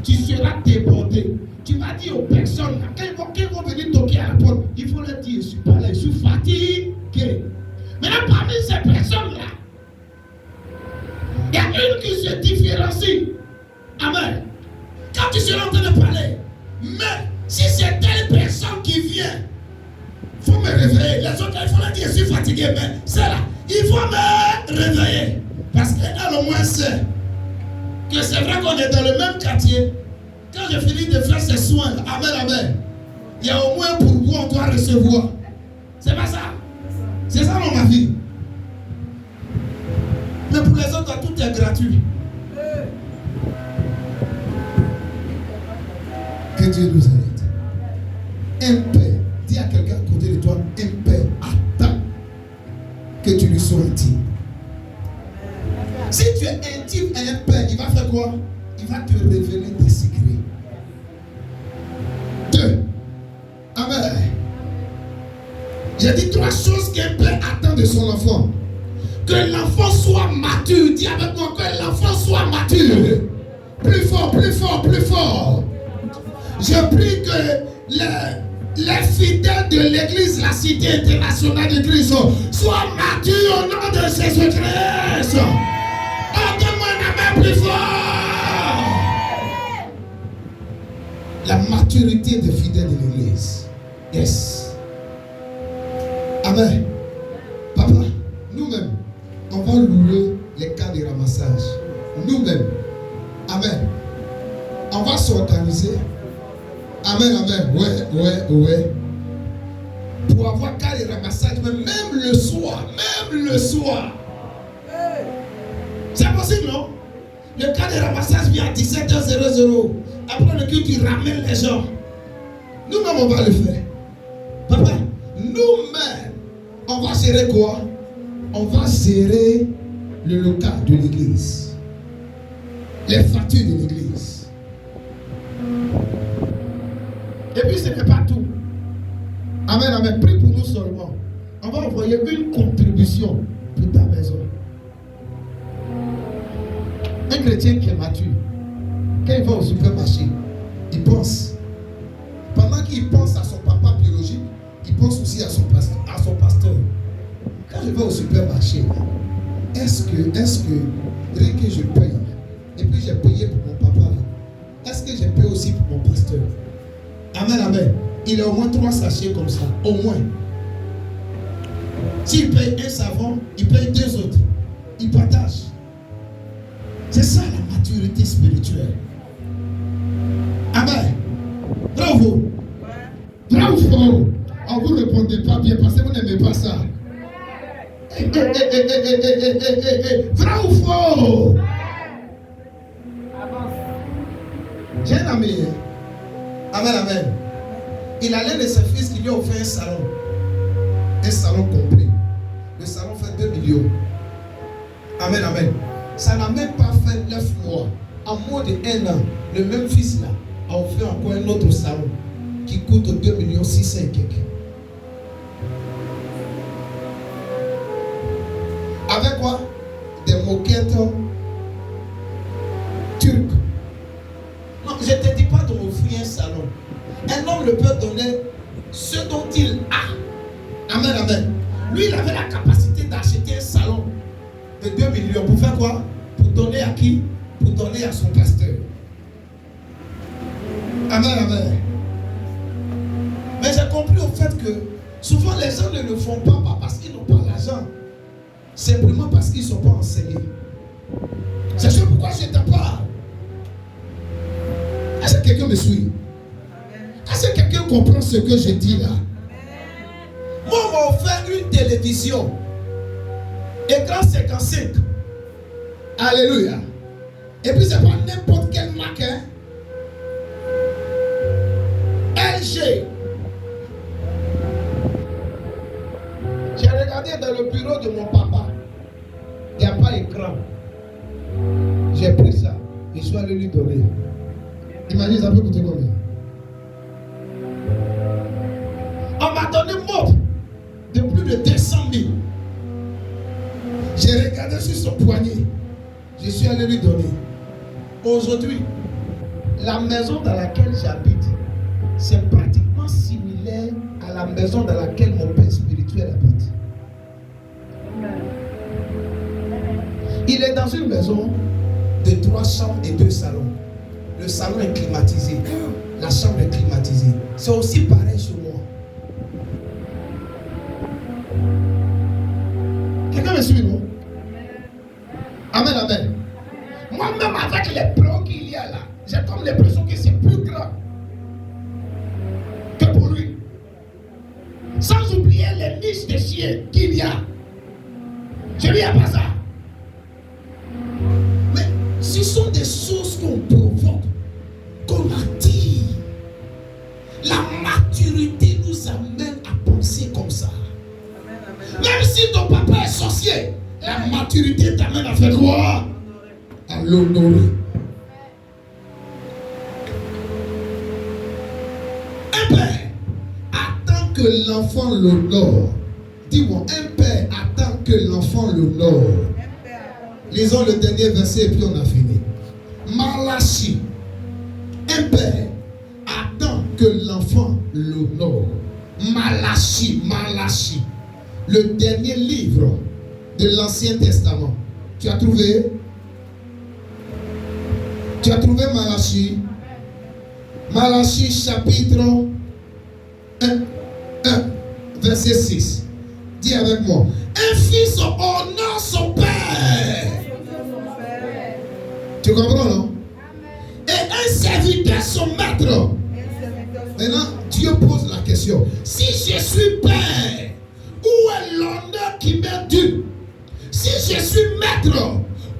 Tu seras débordé. Tu vas dire aux personnes, quand ils vont venir toquer à la porte, il faut leur dire, je ne suis pas là, je suis fatigué. Maintenant, parmi ces personnes-là, il y a une qui se différencie. Amen. Quand tu seras en train de parler, mais si c'est telle personne qui vient, il faut me réveiller. Les autres, il faut leur dire, je suis fatigué, mais c'est là, il faut me réveiller. Parce qu'elle au moins sait que c'est vrai qu'on est dans le même quartier. Quand je finis de faire ces soins, amen, amen, il y a au moins pour vous, on doit recevoir. C'est pas ça. C'est ça dans ma vie. Mais pour les autres, tout est gratuit. Que Dieu nous aide. Un père, dis à quelqu'un à côté de toi, un père attend que tu lui sois intime. Si tu es intime à un père, il va faire quoi? Il va te révéler tes secrets. 2. Amen. J'ai dit 3 choses qu'un père attend de son enfant. Que l'enfant soit mature. Dis avec moi, que l'enfant soit mature. Plus fort, plus fort, plus fort. Je prie que les fidèles de l'église, la cité internationale de Christ, soient matures au nom de Jésus-Christ. Oh, donne-moi un amen plus fort. La maturité des fidèles de l'église. Yes. Amen. Papa, nous-mêmes, on va louer les cas de ramassage. Nous-mêmes. Amen. On va s'organiser. Amen, amen. Ouais. Pour avoir cas de ramassage, même le soir. C'est possible, non? Le cas de ramassage vient à 17h00. Après le culte, tu ramènes les gens. Nous-mêmes, on va le faire. Papa, nous-mêmes, on va gérer quoi? On va gérer le local de l'église. Les factures de l'église. Et puis, ce n'est pas tout. Amen, amen. Prie pour nous seulement. On va envoyer une contribution pour ta maison. Un chrétien qui est mature, quand il va au supermarché, il pense. Pendant qu'il pense à son papa biologique, il pense aussi à son pasteur. Quand je vais au supermarché, est-ce que rien que je paye, et puis j'ai payé pour mon papa, est-ce que j'ai payé aussi pour mon pasteur? Amen, amen. Il a au moins 3 sachets comme ça, au moins. S'il paye un savon, il paye 2 autres. Il partage. C'est ça la maturité spirituelle. Amen. Bravo. Bravo. Oh, vous ne répondez pas bien parce que vous n'aimez pas ça. Vrai ou faux? J'ai un ami. Amen, amen. Il allait de ses fils qui lui a offert un salon complet. Le salon fait 2 millions. Amen, amen. Ça n'a même pas fait 9 mois. En moins de 1 an, le même fils là a offert encore un autre salon qui coûte 2 millions 600 et quelques. Avec quoi? Des moquettes turques. Non, je ne te dis pas de m'offrir un salon. Un homme ne peut donner ce dont il a. Amen, amen. Lui, il avait la capacité d'acheter un salon de 2 millions. Pour faire quoi? Pour donner à qui? Pour donner à son pasteur. Amen, amen. Mais j'ai compris au fait que souvent les gens ne le font pas parce qu'ils n'ont pas l'argent. Simplement parce qu'ils ne sont pas enseignés. C'est ce pourquoi je te parle. Est-ce que quelqu'un me suit? Est-ce que quelqu'un comprend ce que je dis là? Moi, on m'a offert une télévision. Écran 55. Alléluia. Et puis, c'est pas n'importe quelle marque. Hein? LG. J'ai regardé dans le bureau de mon papa. Il n'y a pas d'écran. J'ai pris ça. Je suis allé lui donner. Imagine, ça peut coûter combien? On m'a donné une montre de plus de 200 000. J'ai regardé sur son poignet. Je suis allé lui donner. Aujourd'hui, la maison dans laquelle j'habite, c'est pratiquement similaire à la maison dans laquelle mon père spirituel habite. Il est dans une maison de 3 chambres et 2 salons. Le salon est climatisé. La chambre est climatisée. C'est aussi pareil chez moi. Quelqu'un me suit, non? Amen, amen. Moi-même, avec les pros qu'il y a là, j'ai comme l'impression que c'est plus grand que pour lui. Sans oublier les niches de chiens qu'il y a. Je lui ai pas ça. Mais ce sont des choses qu'on provoque, qu'on attire. La maturité nous amène à penser comme ça. Même si ton papa est sorcier, la maturité t'amène à faire quoi? À l'honorer. Un père attend que l'enfant l'honore. Dis-moi, un père attend que l'enfant l'honore. Lisons le dernier verset et puis on a fini. Malachie. Un père attend que l'enfant l'honore. Malachie, Malachie. Le dernier livre de l'Ancien Testament. Tu as trouvé? Tu as trouvé Malachie? Malachie chapitre 1, verset 6. Dis avec moi. Un fils honore son père. Tu comprends, non? Et un serviteur son maître. Maintenant, Dieu pose la question. Si je suis père, où est l'honneur qui m'est dû? Si je suis maître,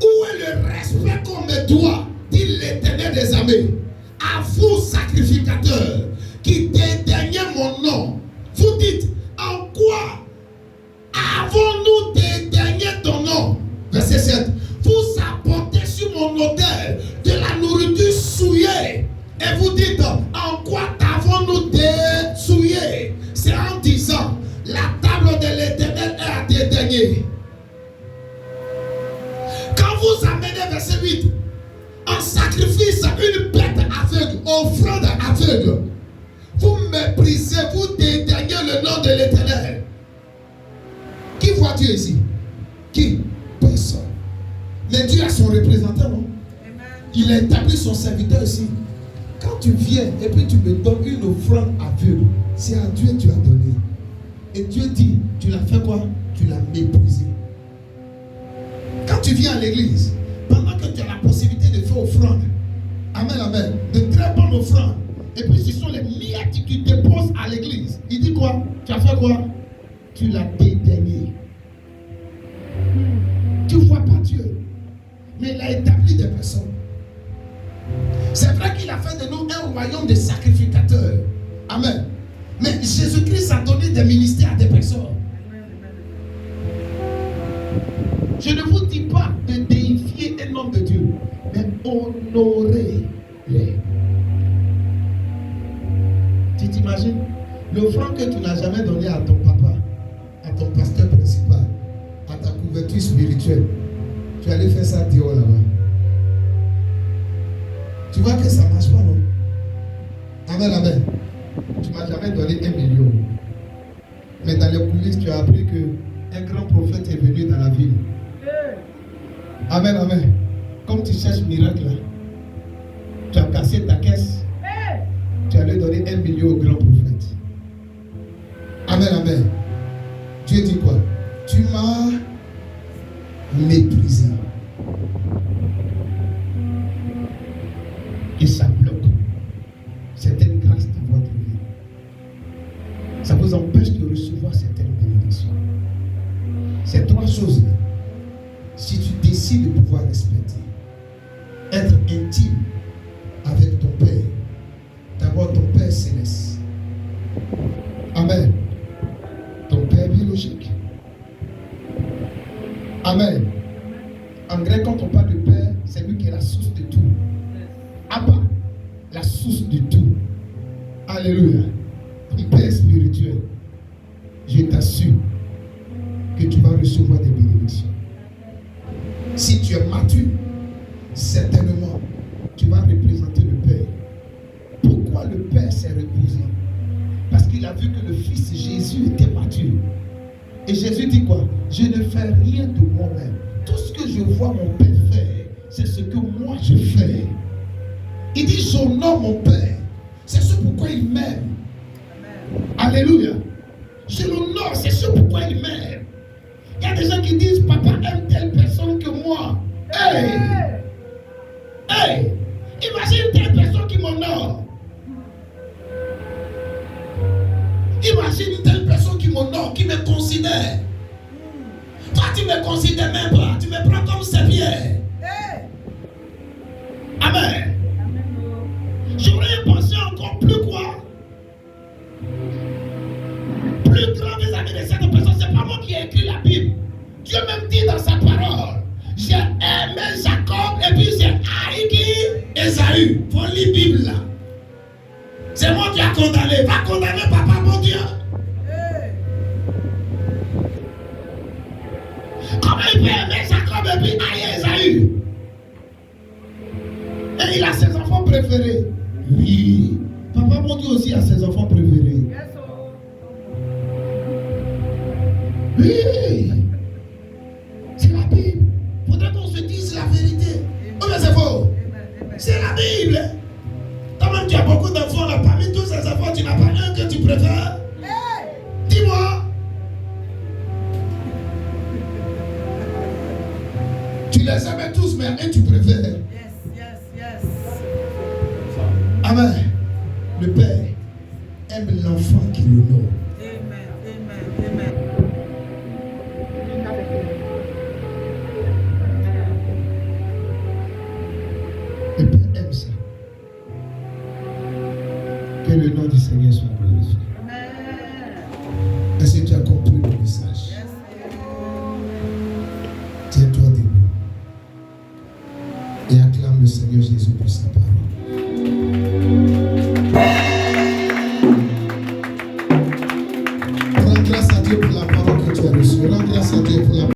où est le respect qu'on me doit? Dit l'Éternel des armées. À vous, sacrificateurs, qui dédaignez mon nom. Vous dites, en quoi avons-nous dédaigné ton nom? Verset 7. Vous apportez sur mon autel de la nourriture souillée. Et vous dites, en quoi t'avons-nous désouillé? C'est en disant, la table de l'Éternel est à dédaigner. Quand vous amenez, verset 8, en sacrifice une bête aveugle, offrande aveugle, vous méprisez, vous dédaignez le nom de l'Éternel. Qui vois-tu ici? Qui? Personne. Mais Dieu a son représentant, non? Il a établi son serviteur ici. Quand tu viens et puis tu me donnes une offrande aveugle, c'est à Dieu que tu as donné. Et Dieu dit, tu l'as fait quoi? Tu l'as méprisé. Quand tu viens à l'église, pendant que tu as la possibilité de faire offrande, amen, amen, de très bonnes offrandes, et puis ce sont les miettes que tu déposes à l'église, il dit quoi? Tu as fait quoi? Tu l'as dédaigné. mais il a établi des personnes. C'est vrai qu'il a fait de nous un royaume de sacrificateurs. Amen. Mais Jésus-Christ a donné des ministères à des personnes. Je ne vous dis pas de déifier un homme de Dieu, mais honorez-les. Tu t'imagines l'offrande que tu n'as jamais donnée à ton papa, à ton pasteur principal, à ta couverture spirituelle. Tu allais faire ça Dieu là-bas. Tu vois que ça ne marche pas, non? Amen, amen. Tu ne m'as jamais donné 1 million. Mais dans les coulisses, tu as appris qu'un grand prophète est venu dans la ville. Amen, amen. Comme tu cherches miracle là, tu as cassé ta caisse. Tu allais donner 1 million au grand prophète. Amen, amen. Dieu dit quoi? Tu m'as méprisé. Et ça bloque certaines grâces dans votre vie. Ça vous empêche de recevoir certaines bénédictions. Ces 3 choses, si tu décides de pouvoir respecter, être intime avec ton Père, d'abord ton Père céleste. Amen. Ton Père biologique. Amen. En grec, quand on parle de Père, c'est lui qui est la source de tout. Abba, la source de tout. Alléluia. Ton Père spirituel, je t'assure que tu vas recevoir des bénédictions. Si tu es mature, certainement, tu vas représenter le Père. Pourquoi le Père s'est reposé? Parce qu'il a vu que le Fils Jésus était mature. Et Jésus dit quoi? Je ne fais rien de moi-même. Tout ce que je vois mon Père faire, c'est ce que moi je fais. Il dit j'honore mon Père. C'est ce pourquoi il m'aime. Alléluia. Je l'honore, c'est ce pourquoi il m'aime. Il y a des gens qui disent papa aime telle personne que moi. Hey! Hey! Imagine telle personne qui m'honore. Imagine une telle personne qui m'honore, qui me considère. Toi, tu ne me considères même pas. Tu me prends comme Saint-Pierre. Amen. J'aurais pensé encore plus quoi? Plus grand vis-à-vis de cette personne. C'est pas moi qui ai écrit la Bible. Dieu même dit dans sa parole, j'ai aimé Jacob et puis j'ai haï qui? Ésaü. Faut lire la Bible là. C'est moi qui a condamné. Va condamner papa, mon Dieu. Comment il peut aimer Jacob et puis haïr Ésaü? Et il a ses enfants préférés. Oui. Papa, mon Dieu aussi a ses enfants préférés. Oui. C'est la Bible. Faudrait qu'on se dise la vérité. Oh, mais c'est faux. C'est la Bible. Toi-même, tu as beaucoup d'enfants là. Parmi tous ces enfants, tu n'as pas un que tu préfères. Dis-moi. Tu les aimes tous, mais un tu préfères. Yes. Amen. Le Père aime l'enfant qui l'honore. Amen. Le Père aime ça. Que le nom du Seigneur soit glorifié. Est-ce que tu as compris le message? Tiens-toi debout et acclame le Seigneur Jésus pour sa parole. Rends grâce à Dieu pour la parole que tu as reçue. Rends grâce à Dieu pour la parole.